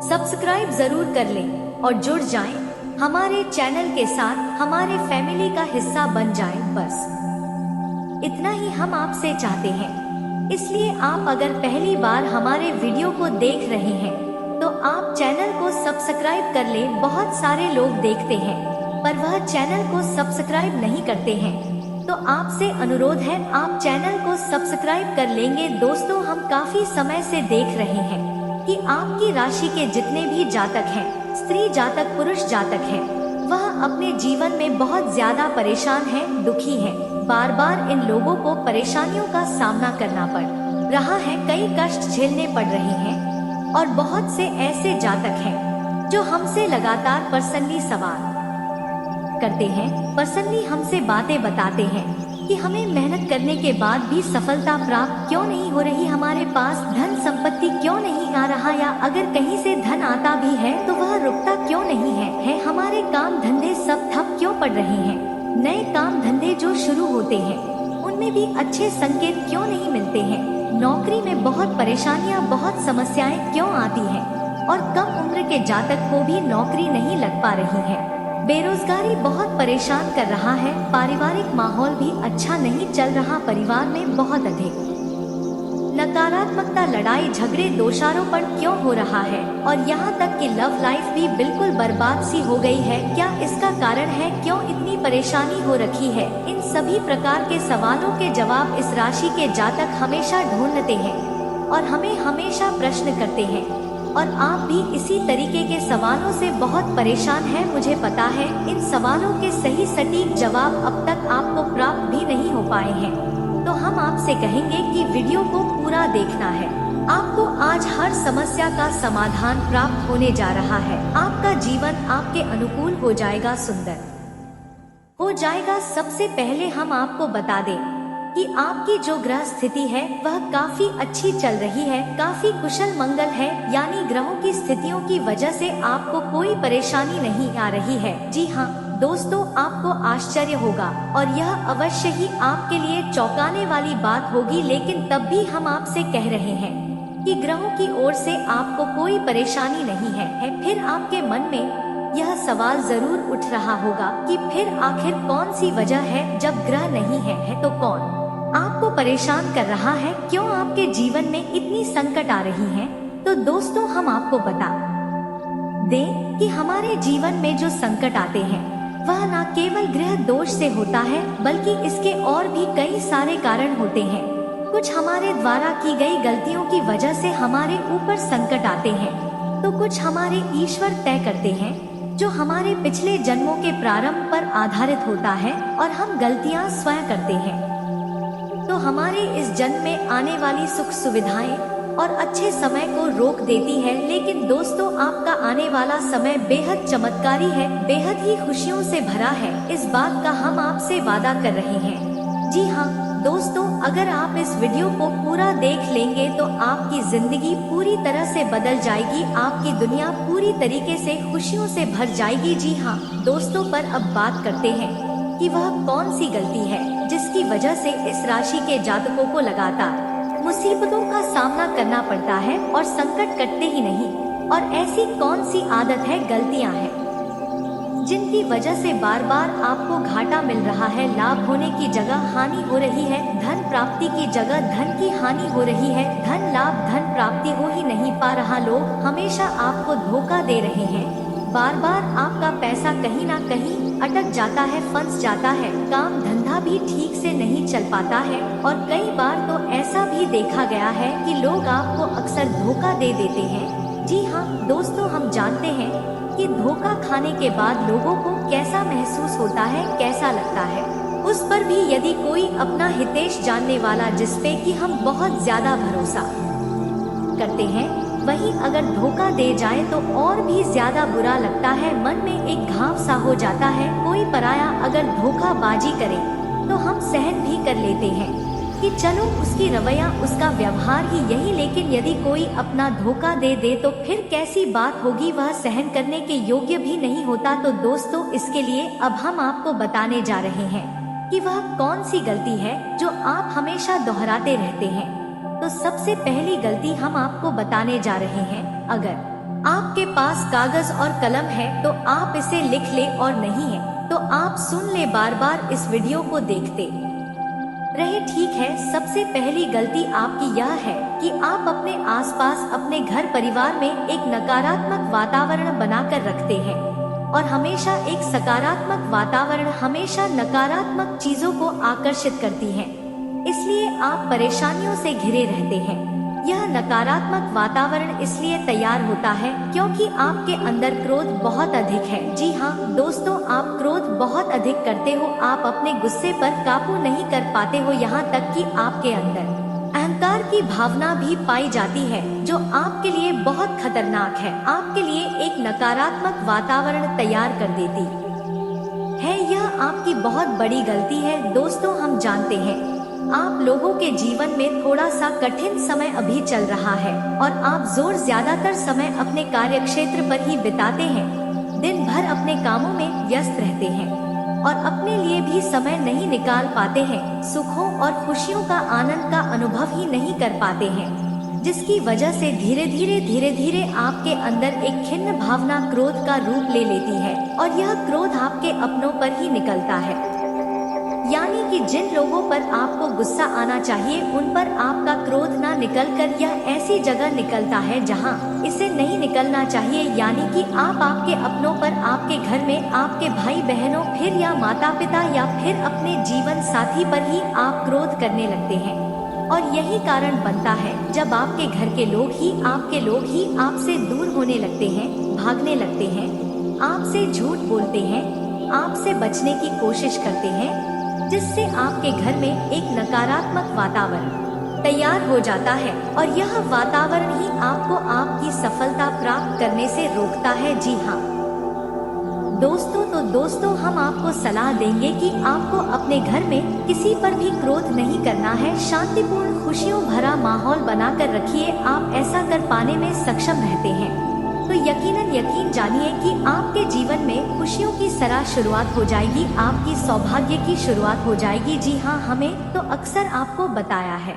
सब्सक्राइब जरूर कर लें और जुड़ जाएं हमारे चैनल के साथ, हमारे फैमिली का हिस्सा बन जाएं। बस इतना ही हम आपसे चाहते हैं। इसलिए आप अगर पहली बार हमारे वीडियो को देख रहे हैं तो आप चैनल को सब्सक्राइब कर लें। बहुत सारे लोग देखते हैं पर वह चैनल को सब्सक्राइब नहीं करते हैं, तो आपसे अनुरोध है आप चैनल को सब्सक्राइब कर लेंगे। दोस्तों, हम काफी समय से देख रहे हैं कि आपकी राशि के जितने भी जातक हैं, स्त्री जातक, पुरुष जातक हैं, वह अपने जीवन में बहुत ज्यादा परेशान हैं, दुखी हैं। बार बार इन लोगों को परेशानियों का सामना करना पड़ रहा है, कई कष्ट झेलने पड़ रहे हैं। और बहुत से ऐसे जातक हैं जो हमसे लगातार पर्सनली सवाल करते हैं, पर्सनली हमसे बातें बताते हैं कि हमें मेहनत करने के बाद भी सफलता प्राप्त क्यों नहीं हो रही, हमारे पास धन संपत्ति क्यों नहीं आ रहा, या अगर कहीं से धन आता भी है तो वह रुकता क्यों नहीं है, हमारे काम धंधे सब ठप क्यों पड़ रहे हैं, नए काम धंधे जो शुरू होते हैं उनमें भी अच्छे संकेत क्यों नहीं मिलते हैं, नौकरी में बहुत परेशानियां, बहुत समस्याएं क्यों आती हैं, और कम उम्र के जातक को भी नौकरी नहीं लग पा रही है, बेरोजगारी बहुत परेशान कर रहा है, पारिवारिक माहौल भी अच्छा नहीं चल रहा, परिवार में बहुत अधिक नकारात्मकता, लड़ाई झगड़े, दोषारोपण क्यों हो रहा है, और यहाँ तक कि लव लाइफ भी बिल्कुल बर्बाद सी हो गई है। क्या इसका कारण है, क्यों इतनी परेशानी हो रखी है? इन सभी प्रकार के सवालों के जवाब इस राशि के जातक हमेशा ढूंढते हैं और हमें हमेशा प्रश्न करते हैं, और आप भी इसी तरीके के सवालों से बहुत परेशान हैं। मुझे पता है इन सवालों के सही सटीक जवाब अब तक आपको प्राप्त भी नहीं हो पाए हैं, तो हम आपसे कहेंगे कि वीडियो को पूरा देखना है। आपको आज हर समस्या का समाधान प्राप्त होने जा रहा है। आपका जीवन आपके अनुकूल हो जाएगा, सुंदर हो जाएगा। सबसे पहले हम आपको बता दें कि आपकी जो ग्रह स्थिति है वह काफी अच्छी चल रही है, काफी कुशल मंगल है, यानी ग्रहों की स्थितियों की वजह से आपको कोई परेशानी नहीं आ रही है। जी हाँ दोस्तों, आपको आश्चर्य होगा और यह अवश्य ही आपके लिए चौंकाने वाली बात होगी, लेकिन तब भी हम आपसे कह रहे हैं कि ग्रहों की ओर से आपको कोई परेशानी नहीं है। फिर आपके मन में यह सवाल जरूर उठ रहा होगा कि फिर आखिर कौन सी वजह है, जब ग्रह नहीं है तो कौन आपको परेशान कर रहा है, क्यों आपके जीवन में इतनी संकट आ रही हैं? तो दोस्तों, हम आपको बता दें कि हमारे जीवन में जो संकट आते हैं वह न केवल ग्रह दोष से होता है, बल्कि इसके और भी कई सारे कारण होते हैं। कुछ हमारे द्वारा की गई गलतियों की वजह से हमारे ऊपर संकट आते हैं, तो कुछ हमारे ईश्वर तय करते हैं जो हमारे पिछले जन्मों के प्रारंभ पर आधारित होता है, और हम गलतियां स्वयं करते हैं तो हमारे इस जन्म में आने वाली सुख सुविधाएं और अच्छे समय को रोक देती है। लेकिन दोस्तों, आपका आने वाला समय बेहद चमत्कारी है, बेहद ही खुशियों से भरा है, इस बात का हम आपसे वादा कर रहे हैं। जी हाँ दोस्तों, अगर आप इस वीडियो को पूरा देख लेंगे तो आपकी जिंदगी पूरी तरह से बदल जाएगी, आपकी दुनिया पूरी तरीके से खुशियों से भर जाएगी। जी हाँ दोस्तों, पर अब बात करते हैं कि वह कौन सी गलती है जिसकी वजह से इस राशि के जातकों को लगातार मुसीबतों का सामना करना पड़ता है और संकट कटते ही नहीं, और ऐसी कौन सी आदत है, गलतियां हैं जिनकी वजह से बार बार आपको घाटा मिल रहा है, लाभ होने की जगह हानि हो रही है, धन प्राप्ति की जगह धन की हानि हो रही है, धन लाभ धन प्राप्ति हो ही नहीं पा रहा, लोग हमेशा आपको धोखा दे रहे हैं, बार बार आपका पैसा कहीं ना कहीं अटक जाता है, फंस जाता है, काम धंधा भी ठीक से नहीं चल पाता है, और कई बार तो ऐसा भी देखा गया है कि लोग आपको अक्सर धोखा दे देते हैं। जी हाँ दोस्तों, हम जानते हैं कि धोखा खाने के बाद लोगों को कैसा महसूस होता है, कैसा लगता है। उस पर भी यदि कोई अपना हितेश जानने वाला जिसपे कि हम बहुत ज्यादा भरोसा करते हैं, वही अगर धोखा दे जाए तो और भी ज्यादा बुरा लगता है, मन में एक घाव सा हो जाता है। कोई पराया अगर धोखाबाजी करे तो हम सहन भी कर लेते हैं कि चलो उसकी रवैया, उसका व्यवहार ही यही, लेकिन यदि कोई अपना धोखा दे दे तो फिर कैसी बात होगी, वह सहन करने के योग्य भी नहीं होता। तो दोस्तों, इसके लिए अब हम आपको बताने जा रहे हैं कि वह कौन सी गलती है जो आप हमेशा दोहराते रहते हैं। तो सबसे पहली गलती हम आपको बताने जा रहे हैं, अगर आपके पास कागज और कलम है तो आप इसे लिख ले, और नहीं है तो आप सुन ले, बार बार इस वीडियो को देखते रहे, ठीक है। सबसे पहली गलती आपकी यह है कि आप अपने आसपास, अपने घर परिवार में एक नकारात्मक वातावरण बनाकर रखते हैं, और हमेशा एक सकारात्मक वातावरण हमेशा नकारात्मक चीजों को आकर्षित करती है, इसलिए आप परेशानियों से घिरे रहते हैं। यह नकारात्मक वातावरण इसलिए तैयार होता है क्योंकि आपके अंदर क्रोध बहुत अधिक है। जी हाँ दोस्तों, आप क्रोध बहुत अधिक करते हो, आप अपने गुस्से पर काबू नहीं कर पाते हो, यहाँ तक कि आपके अंदर अहंकार की भावना भी पाई जाती है, जो आपके लिए बहुत खतरनाक है, आपके लिए एक नकारात्मक वातावरण तैयार कर देती है। यह आपकी बहुत बड़ी गलती है। दोस्तों, हम जानते हैं आप लोगों के जीवन में थोड़ा सा कठिन समय अभी चल रहा है, और आप ज्यादातर समय अपने कार्य क्षेत्र पर ही बिताते हैं, दिन भर अपने कामों में व्यस्त रहते हैं और अपने लिए भी समय नहीं निकाल पाते हैं, सुखों और खुशियों का आनंद का अनुभव ही नहीं कर पाते हैं, जिसकी वजह से धीरे धीरे आपके अंदर एक खिन्न भावना क्रोध का रूप ले लेती है, और यह क्रोध आपके अपनों पर ही निकलता है। यानी कि जिन लोगों पर आपको गुस्सा आना चाहिए उन पर आपका क्रोध ना निकलकर यह ऐसी जगह निकलता है जहां इसे नहीं निकलना चाहिए, यानी कि आप आपके अपनों पर, आपके घर में, आपके भाई बहनों, फिर या माता पिता, या फिर अपने जीवन साथी पर ही आप क्रोध करने लगते हैं। और यही कारण बनता है जब आपके घर के लोग ही आपसे दूर होने लगते हैं, भागने लगते हैं, आपसे झूठ बोलते हैं, आपसे बचने की कोशिश करते हैं, जिससे आपके घर में एक नकारात्मक वातावरण तैयार हो जाता है, और यह वातावरण ही आपको आपकी सफलता प्राप्त करने से रोकता है। जी हाँ दोस्तों, हम आपको सलाह देंगे कि आपको अपने घर में किसी पर भी क्रोध नहीं करना है, शांतिपूर्ण खुशियों भरा माहौल बनाकर रखिए। आप ऐसा कर पाने में सक्षम रहते हैं तो यकीन जानिए कि आपके जीवन में खुशियों की सराह शुरुआत हो जाएगी, आपकी सौभाग्य की शुरुआत हो जाएगी। जी हाँ, हमें तो अक्सर आपको बताया है,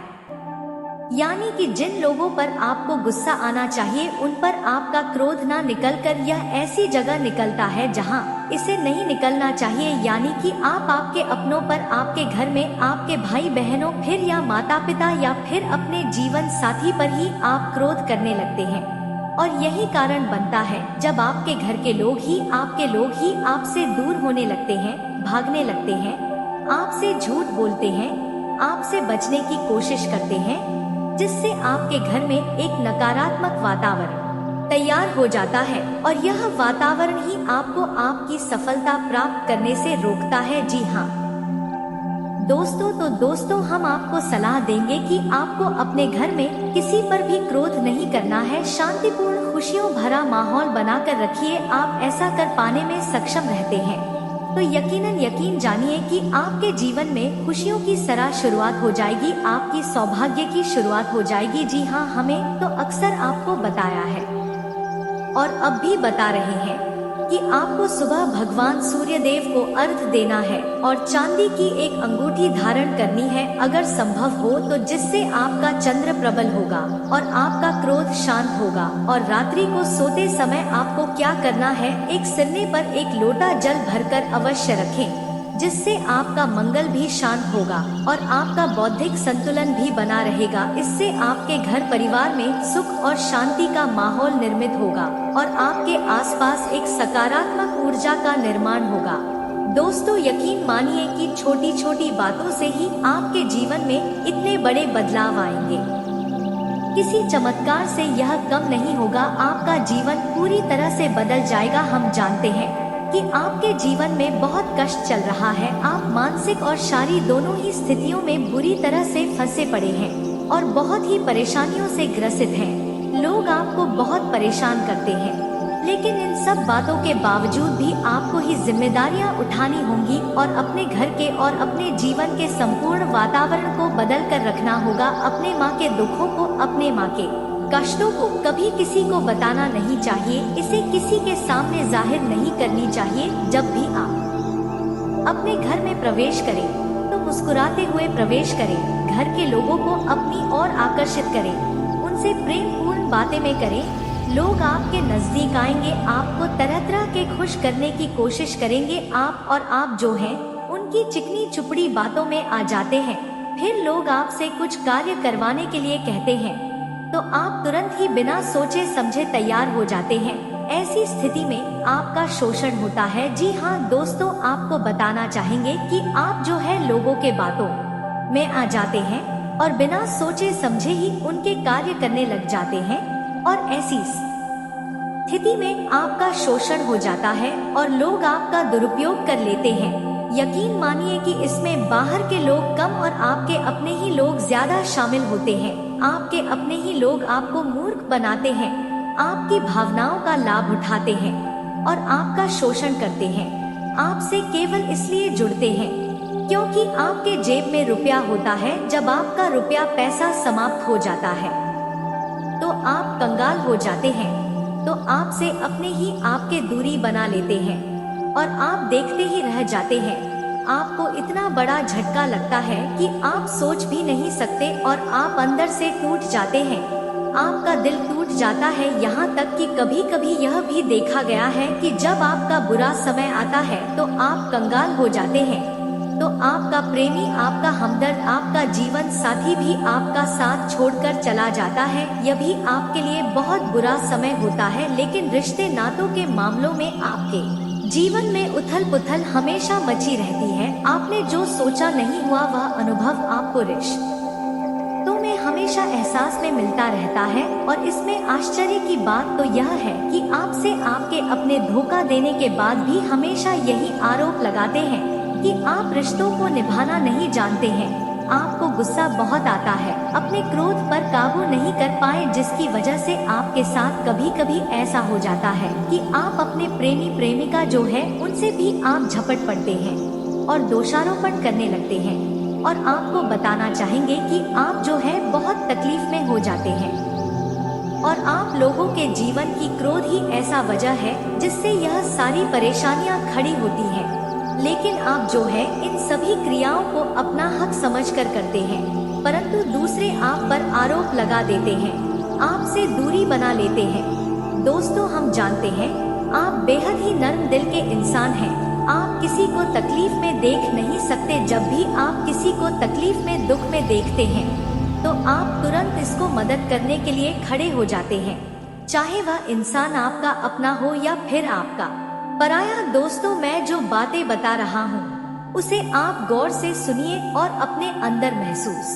यानी कि जिन लोगों पर आपको गुस्सा आना चाहिए उन पर आपका क्रोध ना निकलकर यह ऐसी जगह निकलता है जहां इसे नहीं निकलना चाहिए, यानी कि आप आपके अपनों पर, आपके घर में, आपके भाई बहनों, फिर या माता पिता, या फिर अपने जीवन साथी पर ही आप क्रोध करने लगते हैं। और यही कारण बनता है जब आपके घर के लोग ही आपसे दूर होने लगते हैं, भागने लगते हैं, आपसे झूठ बोलते हैं, आपसे बचने की कोशिश करते हैं, जिससे आपके घर में एक नकारात्मक वातावरण तैयार हो जाता है, और यह वातावरण ही आपको आपकी सफलता प्राप्त करने से रोकता है। जी हाँ दोस्तों, हम आपको सलाह देंगे कि आपको अपने घर में किसी पर भी क्रोध नहीं करना है, शांतिपूर्ण खुशियों भरा माहौल बनाकर रखिए। आप ऐसा कर पाने में सक्षम रहते हैं तो यकीन जानिए कि आपके जीवन में खुशियों की सराह शुरुआत हो जाएगी, आपकी सौभाग्य की शुरुआत हो जाएगी। जी हाँ, हमें तो अक्सर आपको बताया है और अब भी बता रहे हैं कि आपको सुबह भगवान सूर्य देव को अर्घ देना है और चांदी की एक अंगूठी धारण करनी है अगर संभव हो तो, जिससे आपका चंद्र प्रबल होगा और आपका क्रोध शांत होगा। और रात्रि को सोते समय आपको क्या करना है, एक सिरने पर एक लोटा जल भरकर अवश्य रखें, जिससे आपका मंगल भी शांत होगा और आपका बौद्धिक संतुलन भी बना रहेगा। इससे आपके घर परिवार में सुख और शांति का माहौल निर्मित होगा और आपके आसपास एक सकारात्मक ऊर्जा का निर्माण होगा। दोस्तों, यकीन मानिए कि छोटी छोटी बातों से ही आपके जीवन में इतने बड़े बदलाव आएंगे। किसी चमत्कार से यह कम नहीं होगा, आपका जीवन पूरी तरह से बदल जाएगा। हम जानते हैं कि आपके जीवन में बहुत कष्ट चल रहा है। आप मानसिक और शारीरिक दोनों ही स्थितियों में बुरी तरह से फंसे पड़े हैं और बहुत ही परेशानियों से ग्रसित हैं। लोग आपको बहुत परेशान करते हैं, लेकिन इन सब बातों के बावजूद भी आपको ही जिम्मेदारियां उठानी होंगी और अपने घर के और अपने जीवन के संपूर्ण वातावरण को बदल कर रखना होगा। अपने माँ के दुखों को, अपने माँ के कष्टों को कभी किसी को बताना नहीं चाहिए। इसे किसी के सामने जाहिर नहीं करनी चाहिए। जब भी आप अपने घर में प्रवेश करें तो मुस्कुराते हुए प्रवेश करें। घर के लोगों को अपनी ओर आकर्षित करें, उनसे प्रेम पूर्ण बातें में करें। लोग आपके नजदीक आएंगे, आपको तरह तरह के खुश करने की कोशिश करेंगे। आप जो हैं उनकी चिकनी चुपड़ी बातों में आ जाते हैं। फिर लोग आपसे कुछ कार्य करवाने के लिए कहते हैं तो आप तुरंत ही बिना सोचे समझे तैयार हो जाते हैं। ऐसी स्थिति में आपका शोषण होता है। जी हाँ दोस्तों, आपको बताना चाहेंगे कि आप जो है लोगों के बातों में आ जाते हैं और बिना सोचे समझे ही उनके कार्य करने लग जाते हैं और ऐसी स्थिति में आपका शोषण हो जाता है और लोग आपका दुरुपयोग कर लेते हैं। यकीन मानिए कि इसमें बाहर के लोग कम और आपके अपने ही लोग ज्यादा शामिल होते हैं। आपके अपने ही लोग आपको मूर्ख बनाते हैं, आपकी भावनाओं का लाभ उठाते हैं और आपका शोषण करते हैं। आपसे केवल इसलिए जुड़ते हैं क्योंकि आपके जेब में रुपया होता है। जब आपका रुपया पैसा समाप्त हो जाता है तो आप कंगाल हो जाते हैं, तो आपसे अपने ही आपके दूरी बना लेते हैं और आप देखते ही रह जाते हैं। आपको इतना बड़ा झटका लगता है कि आप सोच भी नहीं सकते और आप अंदर से टूट जाते हैं। आपका दिल टूट जाता है। यहाँ तक कि कभी कभी यह भी देखा गया है कि जब आपका बुरा समय आता है तो आप कंगाल हो जाते हैं, तो आपका प्रेमी, आपका हमदर्द, आपका जीवन साथी भी आपका साथ छोड़कर चला जाता है। यह भी आपके लिए बहुत बुरा समय होता है। लेकिन रिश्ते नातों के मामलों में आपके जीवन में उथल पुथल हमेशा मची रहती है। आपने जो सोचा नहीं हुआ वह अनुभव आपको रिश्तों में हमेशा एहसास में मिलता रहता है। और इसमें आश्चर्य की बात तो यह है कि आपसे आपके अपने धोखा देने के बाद भी हमेशा यही आरोप लगाते हैं कि आप रिश्तों को निभाना नहीं जानते हैं। आपको गुस्सा बहुत आता है, अपने क्रोध पर काबू नहीं कर पाए, जिसकी वजह से आपके साथ कभी कभी ऐसा हो जाता है कि आप अपने प्रेमी प्रेमिका जो है उनसे भी आप झपट पड़ते हैं और दोषारोपण करने लगते हैं। और आपको बताना चाहेंगे कि आप जो है बहुत तकलीफ में हो जाते हैं और आप लोगों के जीवन की क्रोध ही ऐसा वजह है जिससे यह सारी परेशानियां खड़ी होती हैं। लेकिन आप जो है इन सभी क्रियाओं को अपना हक समझकर करते हैं, परंतु दूसरे आप पर आरोप लगा देते हैं, आपसे दूरी बना लेते हैं। दोस्तों, हम जानते हैं आप बेहद ही नर्म दिल के इंसान हैं। आप किसी को तकलीफ में देख नहीं सकते। जब भी आप किसी को तकलीफ में, दुख में देखते हैं तो आप तुरंत इसको मदद करने के लिए खड़े हो जाते हैं, चाहे वह इंसान आपका अपना हो या फिर आपका पराया। दोस्तों, मैं जो बातें बता रहा हूँ उसे आप गौर से सुनिए और अपने अंदर महसूस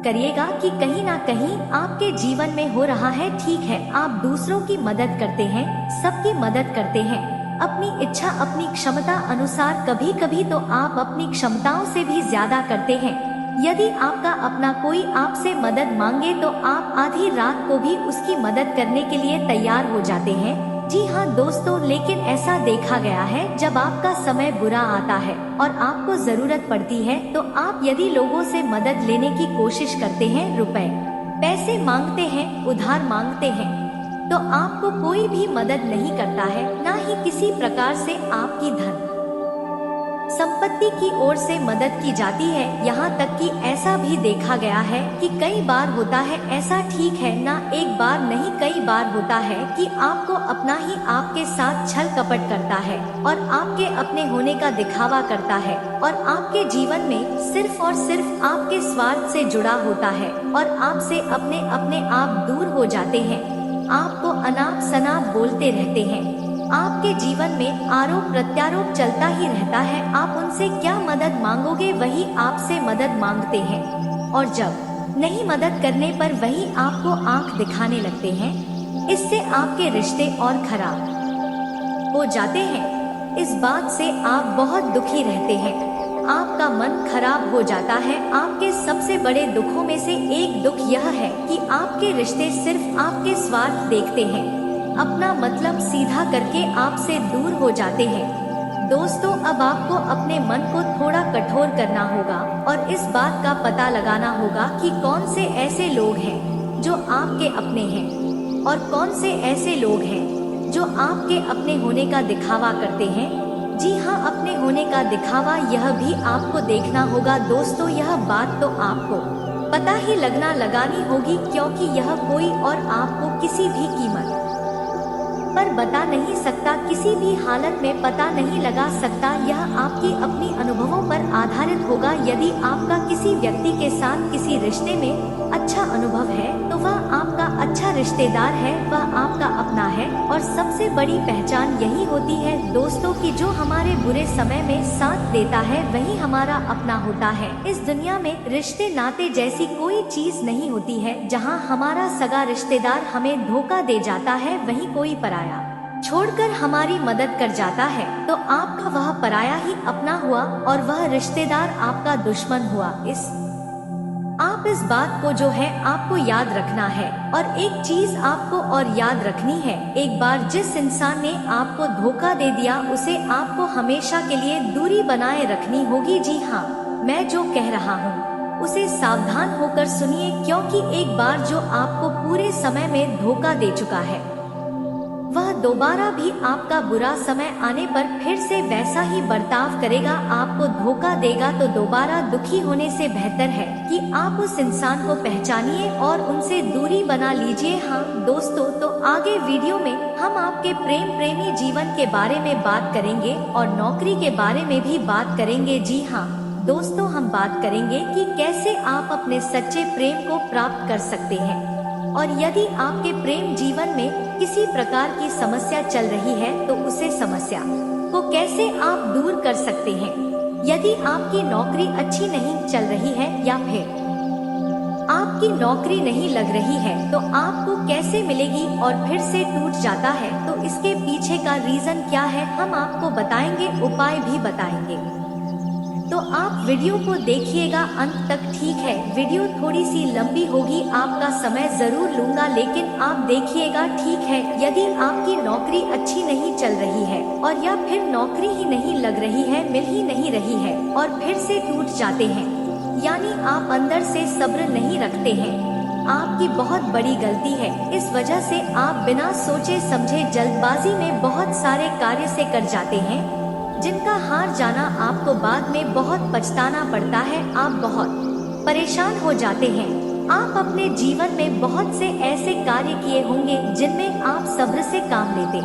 करिएगा कि कहीं ना कहीं आपके जीवन में हो रहा है। ठीक है, आप दूसरों की मदद करते हैं, सबकी मदद करते हैं, अपनी इच्छा, अपनी क्षमता अनुसार। कभी कभी तो आप अपनी क्षमताओं से भी ज्यादा करते हैं। यदि आपका अपना कोई आपसे मदद मांगे तो आप आधी रात को भी उसकी मदद करने के लिए तैयार हो जाते हैं। जी हाँ दोस्तों, लेकिन ऐसा देखा गया है जब आपका समय बुरा आता है और आपको जरूरत पड़ती है तो आप यदि लोगों से मदद लेने की कोशिश करते हैं, रुपए पैसे मांगते हैं, उधार मांगते हैं, तो आपको कोई भी मदद नहीं करता है, ना ही किसी प्रकार से आपकी धन संपत्ति की ओर से मदद की जाती है। यहाँ तक कि ऐसा भी देखा गया है कि कई बार होता है ऐसा, ठीक है ना, एक बार नहीं कई बार होता है कि आपको अपना ही आपके साथ छल कपट करता है और आपके अपने होने का दिखावा करता है और आपके जीवन में सिर्फ और सिर्फ आपके स्वार्थ से जुड़ा होता है और आपसे अपने आप दूर हो जाते हैं। आपको अनाप शनाप बोलते रहते हैं। आपके जीवन में आरोप प्रत्यारोप चलता ही रहता है। आप उनसे क्या मदद मांगोगे, वही आपसे मदद मांगते हैं और जब नहीं मदद करने पर वही आपको आंख दिखाने लगते हैं। इससे आपके रिश्ते और खराब हो जाते हैं। इस बात से आप बहुत दुखी रहते हैं, आपका मन खराब हो जाता है। आपके सबसे बड़े दुखों में से एक दुख यह है कि आपके रिश्ते सिर्फ आपके स्वार्थ देखते हैं, अपना मतलब सीधा करके आपसे दूर हो जाते हैं। दोस्तों, अब आपको अपने मन को थोड़ा कठोर करना होगा और इस बात का पता लगाना होगा कि कौन से ऐसे लोग हैं जो आपके अपने हैं और कौन से ऐसे लोग हैं जो आपके अपने होने का दिखावा करते हैं। जी हाँ, अपने होने का दिखावा, यह भी आपको देखना होगा। दोस्तों, यह बात तो आपको पता ही लगानी होगी, क्योंकि यह कोई और आपको किसी भी कीमत पर बता नहीं सकता, किसी भी हालत में पता नहीं लगा सकता। यह आपकी अपनी अनुभवों पर आधारित होगा। यदि आपका किसी व्यक्ति के साथ किसी रिश्ते में अच्छा अनुभव है तो वह आपका अच्छा रिश्तेदार है, वह आपका अपना है। और सबसे बड़ी पहचान यही होती है दोस्तों कि जो हमारे बुरे समय में साथ देता है वही हमारा अपना होता है। इस दुनिया में रिश्ते नाते जैसी कोई चीज नहीं होती है। जहाँ हमारा सगा रिश्तेदार हमें धोखा दे जाता है, वहीं कोई पराया छोड़कर हमारी मदद कर जाता है, तो आपका वह पराया ही अपना हुआ और वह रिश्तेदार आपका दुश्मन हुआ। आप इस बात को जो है आपको याद रखना है। और एक चीज आपको और याद रखनी है, एक बार जिस इंसान ने आपको धोखा दे दिया उसे आपको हमेशा के लिए दूरी बनाए रखनी होगी। जी हाँ, मैं जो कह रहा हूँ उसे सावधान होकर सुनिए, क्योंकि एक बार जो आपको पूरे समय में धोखा दे चुका है वह दोबारा भी आपका बुरा समय आने पर फिर से वैसा ही बर्ताव करेगा, आपको धोखा देगा। तो दोबारा दुखी होने से बेहतर है कि आप उस इंसान को पहचानिए और उनसे दूरी बना लीजिए। हाँ दोस्तों, तो आगे वीडियो में हम आपके प्रेमी जीवन के बारे में बात करेंगे और नौकरी के बारे में भी बात करेंगे। जी हाँ दोस्तों, हम बात करेंगे कि कैसे आप अपने सच्चे प्रेम को प्राप्त कर सकते हैं। और यदि आपके प्रेम जीवन में किसी प्रकार की समस्या चल रही है तो उसे समस्या को कैसे आप दूर कर सकते हैं। यदि आपकी नौकरी अच्छी नहीं चल रही है या फिर आपकी नौकरी नहीं लग रही है तो आपको कैसे मिलेगी और फिर से टूट जाता है, तो इसके पीछे का रीजन क्या है हम आपको बताएंगे, उपाय भी बताएंगे। तो आप वीडियो को देखिएगा अंत तक, ठीक है। वीडियो थोड़ी सी लंबी होगी, आपका समय जरूर लूंगा, लेकिन आप देखिएगा, ठीक है। यदि आपकी नौकरी अच्छी नहीं चल रही है और या फिर नौकरी ही नहीं लग रही है, मिल ही नहीं रही है और फिर से टूट जाते हैं, यानी आप अंदर से सब्र नहीं रखते हैं, आपकी बहुत बड़ी गलती है। इस वजह से आप बिना सोचे समझे जल्दबाजी में बहुत सारे कार्य से कर जाते हैं, जिनका हार जाना आपको बाद में बहुत पछताना पड़ता है। आप बहुत परेशान हो जाते हैं। आप अपने जीवन में बहुत से ऐसे कार्य किए होंगे जिनमें आप सब्र से काम लेते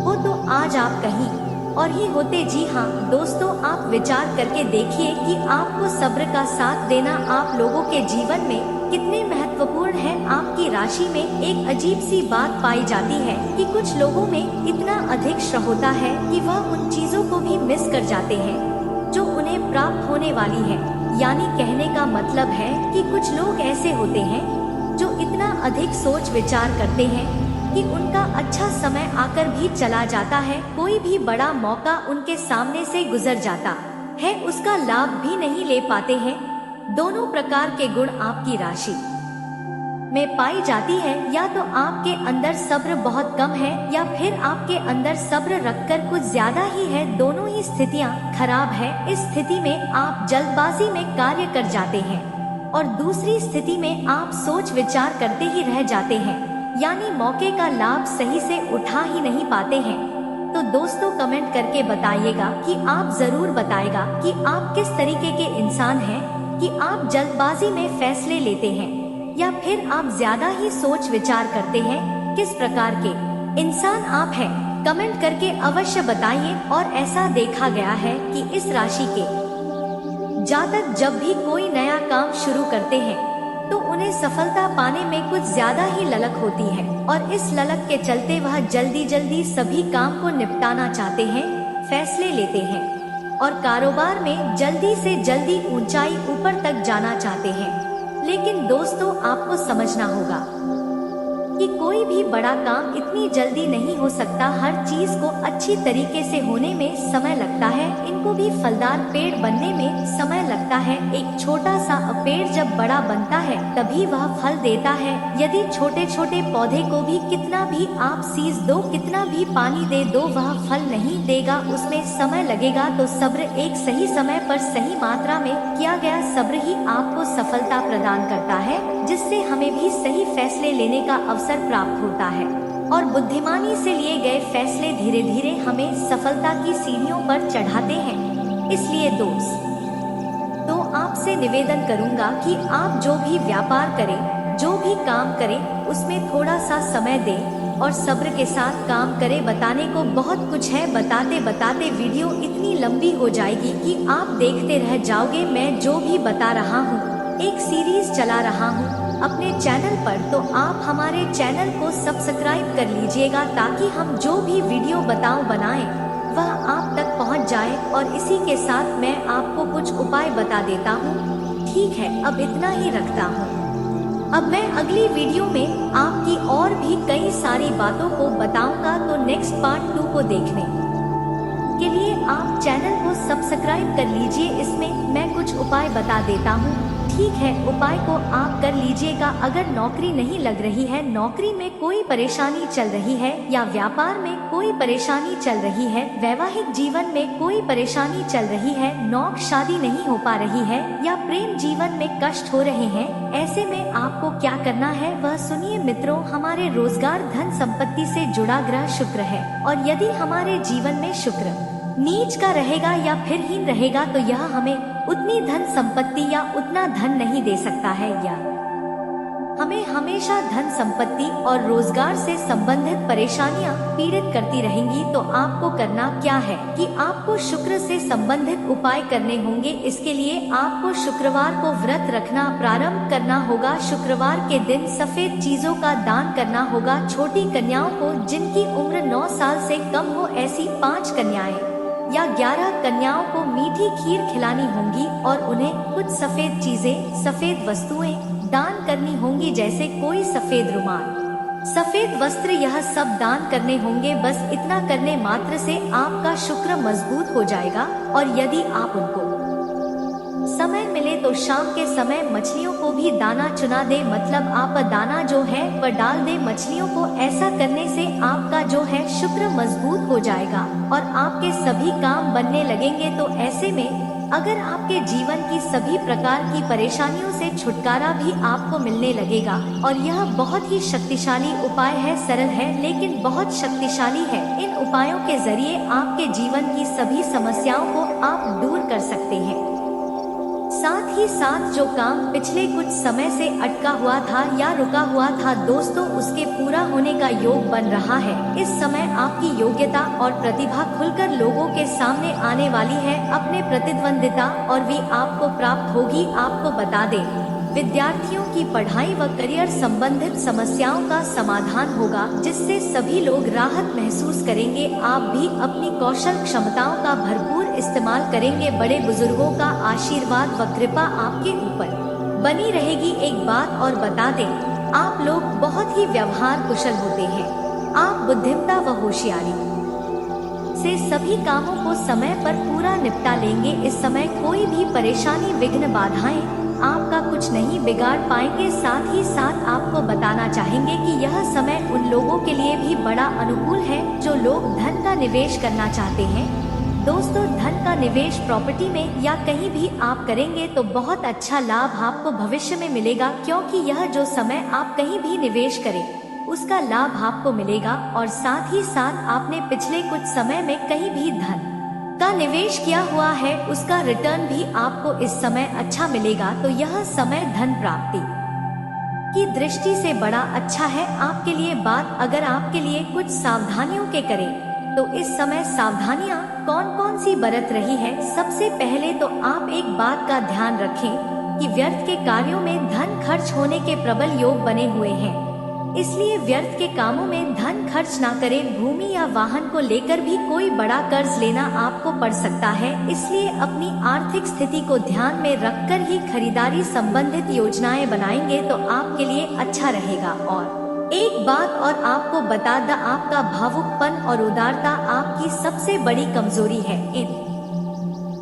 हो, तो आज आप कहीं और ही होते। जी हाँ दोस्तों, आप विचार करके देखिए कि आपको सब्र का साथ देना आप लोगों के जीवन में कितने महत्वपूर्ण है। आपकी राशि में एक अजीब सी बात पाई जाती है कि कुछ लोगों में इतना अधिक श्रम होता है कि वह उन चीजों को भी मिस कर जाते हैं जो उन्हें प्राप्त होने वाली है। यानी कहने का मतलब है कि कुछ लोग ऐसे होते हैं जो इतना अधिक सोच विचार करते हैं कि उनका अच्छा समय आकर भी चला जाता है, कोई भी बड़ा मौका उनके सामने से गुजर जाता है, उसका लाभ भी नहीं ले पाते हैं। दोनों प्रकार के गुण आपकी राशि में पाई जाती है, या तो आपके अंदर सब्र बहुत कम है या फिर आपके अंदर सब्र रखकर कुछ ज्यादा ही है। दोनों ही स्थितियां खराब है। इस स्थिति में आप जल्दबाजी में कार्य कर जाते हैं और दूसरी स्थिति में आप सोच विचार करते ही रह जाते हैं, यानी मौके का लाभ सही से उठा ही नहीं पाते हैं। तो दोस्तों, कमेंट करके बताइएगा कि आप जरूर बताएगा कि आप किस तरीके के इंसान हैं, कि आप जल्दबाजी में फैसले लेते हैं या फिर आप ज्यादा ही सोच विचार करते हैं। किस प्रकार के इंसान आप हैं, कमेंट करके अवश्य बताइए। और ऐसा देखा गया है कि इस राशि के जातक जब भी कोई नया काम शुरू करते हैं तो उन्हें सफलता पाने में कुछ ज्यादा ही ललक होती है और इस ललक के चलते वह जल्दी सभी काम को निपटाना चाहते हैं, फैसले लेते हैं और कारोबार में जल्दी से जल्दी ऊंचाई ऊपर तक जाना चाहते हैं। लेकिन दोस्तों, आपको समझना होगा कि कोई भी बड़ा काम इतनी जल्दी नहीं हो सकता। हर चीज को अच्छी तरीके से होने में समय लगता है। इनको भी फलदार पेड़ बनने में समय लगता है। एक छोटा सा पेड़ जब बड़ा बनता है तभी वह फल देता है। यदि छोटे छोटे पौधे को भी कितना भी आप सींच दो, कितना भी पानी दे दो, वह फल नहीं देगा, उसमें समय लगेगा। तो सब्र, एक सही समय पर सही मात्रा में किया गया सब्र ही आपको सफलता प्रदान करता है, जिससे हमें भी सही फैसले लेने का अवसर प्राप्त होता है और बुद्धिमानी से लिए गए फैसले धीरे धीरे हमें सफलता की सीढ़ियों पर चढ़ाते हैं। इसलिए दोस्त, तो आपसे निवेदन करूंगा कि आप जो भी व्यापार करें, जो भी काम करें, उसमें थोड़ा सा समय दें और सब्र के साथ काम करें। बताने को बहुत कुछ है, बताते बताते वीडियो इतनी लंबी हो जाएगी कि आप देखते रह जाओगे। मैं जो भी बता रहा हूँ, एक सीरीज चला रहा हूँ अपने चैनल पर, तो आप हमारे चैनल को सब्सक्राइब कर लीजिएगा ताकि हम जो भी वीडियो बनाएं वह आप तक पहुंच जाए। और इसी के साथ मैं आपको कुछ उपाय बता देता हूं। ठीक है, अब इतना ही रखता हूं। अब मैं अगली वीडियो में आपकी और भी कई सारी बातों को बताऊंगा, तो नेक्स्ट पार्ट 2 को देखने के लिए आप चैनल को सब्सक्राइब कर लीजिए। इसमें मैं कुछ उपाय बता देता हूँ। ठीक है, उपाय को आप कर लीजिएगा। अगर नौकरी नहीं लग रही है, नौकरी में कोई परेशानी चल रही है, या व्यापार में कोई परेशानी चल रही है, वैवाहिक जीवन में कोई परेशानी चल रही है, नौक शादी नहीं हो पा रही है, या प्रेम जीवन में कष्ट हो रहे हैं, ऐसे में आपको क्या करना है वह सुनिए मित्रों। हमारे रोजगार, धन संपत्ति से जुड़ा ग्रह शुक्र है, और यदि हमारे जीवन में शुक्र नीच का रहेगा या फिर हीन रहेगा तो यह हमें उतनी धन संपत्ति या उतना धन नहीं दे सकता है, या हमें हमेशा धन संपत्ति और रोजगार से संबंधित परेशानियां पीड़ित करती रहेंगी। तो आपको करना क्या है कि आपको शुक्र से संबंधित उपाय करने होंगे। इसके लिए आपको शुक्रवार को व्रत रखना प्रारंभ करना होगा। शुक्रवार के दिन सफेद चीजों का दान करना होगा। छोटी कन्याओं को, जिनकी उम्र 9 साल से कम हो, ऐसी 5 कन्याएं या 11 कन्याओं को मीठी खीर खिलानी होंगी और उन्हें कुछ सफेद चीजें, सफेद वस्तुएं दान करनी होंगी, जैसे कोई सफेद रुमाल, सफेद वस्त्र, यह सब दान करने होंगे। बस इतना करने मात्र से आपका शुक्र मजबूत हो जाएगा। और यदि आप उनको समय मिले तो शाम के समय मछलियों को भी दाना चुना दे, मतलब आप दाना जो है वह डाल दे मछलियों को। ऐसा करने से आपका जो है शुक्र मजबूत हो जाएगा और आपके सभी काम बनने लगेंगे। तो ऐसे में अगर आपके जीवन की सभी प्रकार की परेशानियों से छुटकारा भी आपको मिलने लगेगा। और यह बहुत ही शक्तिशाली उपाय है, सरल है लेकिन बहुत शक्तिशाली है। इन उपायों के जरिए आपके जीवन की सभी समस्याओं को आप दूर कर सकते हैं। साथ ही साथ जो काम पिछले कुछ समय से अटका हुआ था या रुका हुआ था दोस्तों, उसके पूरा होने का योग बन रहा है। इस समय आपकी योग्यता और प्रतिभा खुलकर लोगों के सामने आने वाली है। अपने प्रतिद्वंदिता और भी आपको प्राप्त होगी। आपको बता दें, विद्यार्थियों की पढ़ाई व करियर संबंधित समस्याओं का समाधान होगा, जिससे सभी लोग राहत महसूस करेंगे। आप भी अपनी कौशल क्षमताओं का भरपूर इस्तेमाल करेंगे। बड़े बुजुर्गों का आशीर्वाद व कृपा आपके ऊपर बनी रहेगी। एक बात और बता दें, आप लोग बहुत ही व्यवहार कुशल होते हैं। आप बुद्धिमत्ता व होशियारी से सभी कामों को समय पर पूरा निपटा लेंगे। इस समय कोई भी परेशानी, विघ्न, बाधाएं आपका कुछ नहीं बिगाड़ पाएंगे। साथ ही साथ आपको बताना चाहेंगे कि यह समय उन लोगों के लिए भी बड़ा अनुकूल है जो लोग धन का निवेश करना चाहते हैं। दोस्तों, धन का निवेश प्रॉपर्टी में या कहीं भी आप करेंगे तो बहुत अच्छा लाभ आपको भविष्य में मिलेगा, क्योंकि यह जो समय आप कहीं भी निवेश करें उसका लाभ आपको मिलेगा। और साथ ही साथ आपने पिछले कुछ समय में कहीं भी धन का निवेश किया हुआ है, उसका रिटर्न भी आपको इस समय अच्छा मिलेगा। तो यह समय धन प्राप्ति की दृष्टि से बड़ा अच्छा है आपके लिए। बात अगर आपके लिए कुछ सावधानियों के करें तो इस समय सावधानियां कौन कौन सी बरत रही है। सबसे पहले तो आप एक बात का ध्यान रखें कि व्यर्थ के कार्यों में धन खर्च होने के प्रबल योग बने हुए हैं, इसलिए व्यर्थ के कामों में धन खर्च ना करें। भूमि या वाहन को लेकर भी कोई बड़ा कर्ज लेना आपको पड़ सकता है, इसलिए अपनी आर्थिक स्थिति को ध्यान में रखकर ही खरीदारी संबंधित योजनाएं बनाएंगे तो आपके लिए अच्छा रहेगा। और एक बात और आपको बता द, आपका भावुकपन और उदारता आपकी सबसे बड़ी कमजोरी है। इन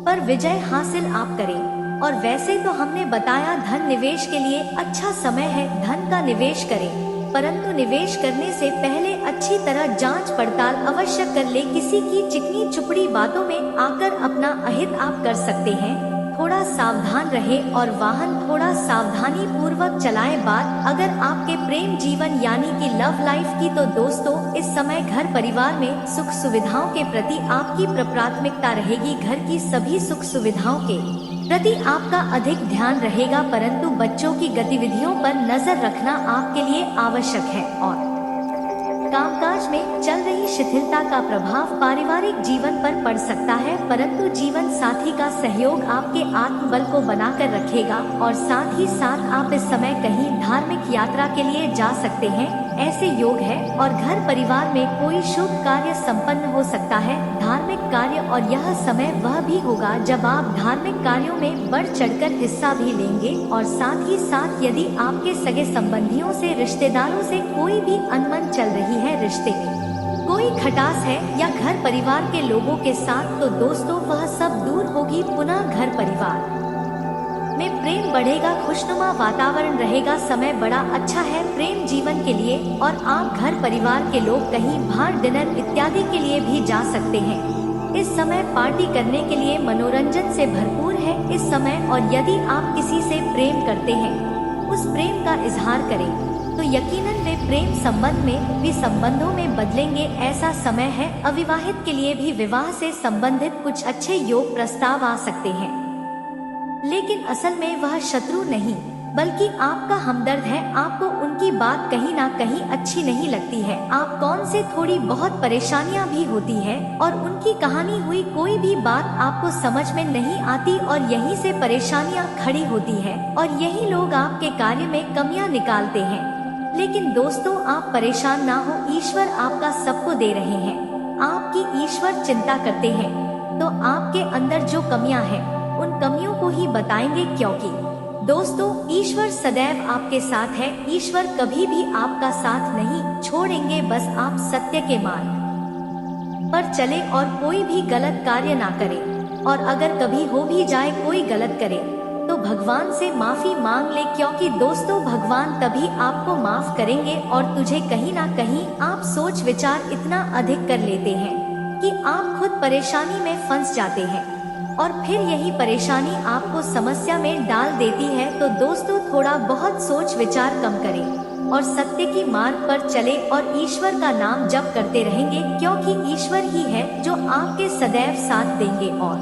पर विजय हासिल आप करें। और वैसे तो हमने बताया धन निवेश के लिए अच्छा समय है, धन का निवेश करें, परंतु निवेश करने से पहले अच्छी तरह जांच पड़ताल अवश्य कर ले। किसी की चिकनी चुपड़ी बातों में आकर अपना अहित आप कर सकते हैं। थोड़ा सावधान रहे और वाहन थोड़ा सावधानी पूर्वक चलाएं। बात अगर आपके प्रेम जीवन यानी कि लव लाइफ की, तो दोस्तों इस समय घर परिवार में सुख सुविधाओं के प्रति आपकी प्राथमिकता रहेगी। घर की सभी सुख सुविधाओं के प्रति आपका अधिक ध्यान रहेगा, परंतु बच्चों की गतिविधियों पर नजर रखना आपके लिए आवश्यक है। और कामकाज में चल रही शिथिलता का प्रभाव पारिवारिक जीवन पर पड़ सकता है, परंतु जीवन साथी का सहयोग आपके आत्मबल को बनाकर रखेगा। और साथ ही साथ आप इस समय कहीं धार्मिक यात्रा के लिए जा सकते हैं, ऐसे योग है। और घर परिवार में कोई शुभ कार्य संपन्न हो सकता है, धार्मिक कार्य, और यह समय वह भी होगा जब आप धार्मिक कार्यों में बढ़ चढ़कर हिस्सा भी लेंगे। और साथ ही साथ यदि आपके सगे संबंधियों से, रिश्तेदारों से कोई भी अनबन चल रही है, रिश्ते में कोई खटास है या घर परिवार के लोगों के साथ, तो दोस्तों वह सब दूर होगी। पुनः घर परिवार में प्रेम बढ़ेगा, खुशनुमा वातावरण रहेगा। समय बड़ा अच्छा है प्रेम जीवन के लिए। और आप घर परिवार के लोग कहीं बाहर डिनर इत्यादि के लिए भी जा सकते हैं। इस समय पार्टी करने के लिए मनोरंजन से भरपूर है इस समय। और यदि आप किसी से प्रेम करते हैं, उस प्रेम का इजहार करें, तो यकीनन वे प्रेम संबंध में भी संबंधों में बदलेंगे, ऐसा समय है। अविवाहित के लिए भी विवाह से संबंधित कुछ अच्छे योग प्रस्ताव आ सकते हैं, लेकिन असल में वह शत्रु नहीं बल्कि आपका हमदर्द है। आपको उनकी बात कहीं ना कहीं अच्छी नहीं लगती है, आप कौन से थोड़ी बहुत परेशानियां भी होती है, और उनकी कहानी हुई कोई भी बात आपको समझ में नहीं आती, और यहीं से परेशानियां खड़ी होती है, और यही लोग आपके कार्य में कमियां निकालते हैं। लेकिन दोस्तों आप परेशान ना हो, ईश्वर आपका सबको दे रहे हैं। आपकी ईश्वर चिंता करते हैं, तो आपके अंदर जो कमियां हैं उन कमियों को ही बताएंगे, क्योंकि दोस्तों ईश्वर सदैव आपके साथ है। ईश्वर कभी भी आपका साथ नहीं छोड़ेंगे। बस आप सत्य के मार्ग पर चले और कोई भी गलत कार्य ना करें। और अगर कभी हो भी जाए कोई गलत करे, तो भगवान से माफी मांग ले, क्योंकि दोस्तों भगवान तभी आपको माफ करेंगे। और तुझे कहीं ना कहीं आप सोच विचार इतना अधिक कर लेते हैं कि आप खुद परेशानी में फंस जाते हैं, और फिर यही परेशानी आपको समस्या में डाल देती है। तो दोस्तों थोड़ा बहुत सोच विचार कम करें और सत्य की मार्ग पर चले और ईश्वर का नाम जप करते रहेंगे, क्योंकि ईश्वर ही है जो आपके सदैव साथ देंगे और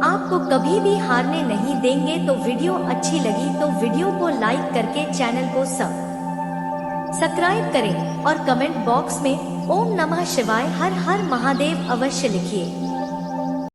आपको कभी भी हारने नहीं देंगे। तो वीडियो अच्छी लगी तो वीडियो को लाइक करके चैनल को सब्सक्राइब करें और कमेंट बॉक्स में ओम नमः शिवाय हर हर महादेव अवश्य लिखिए।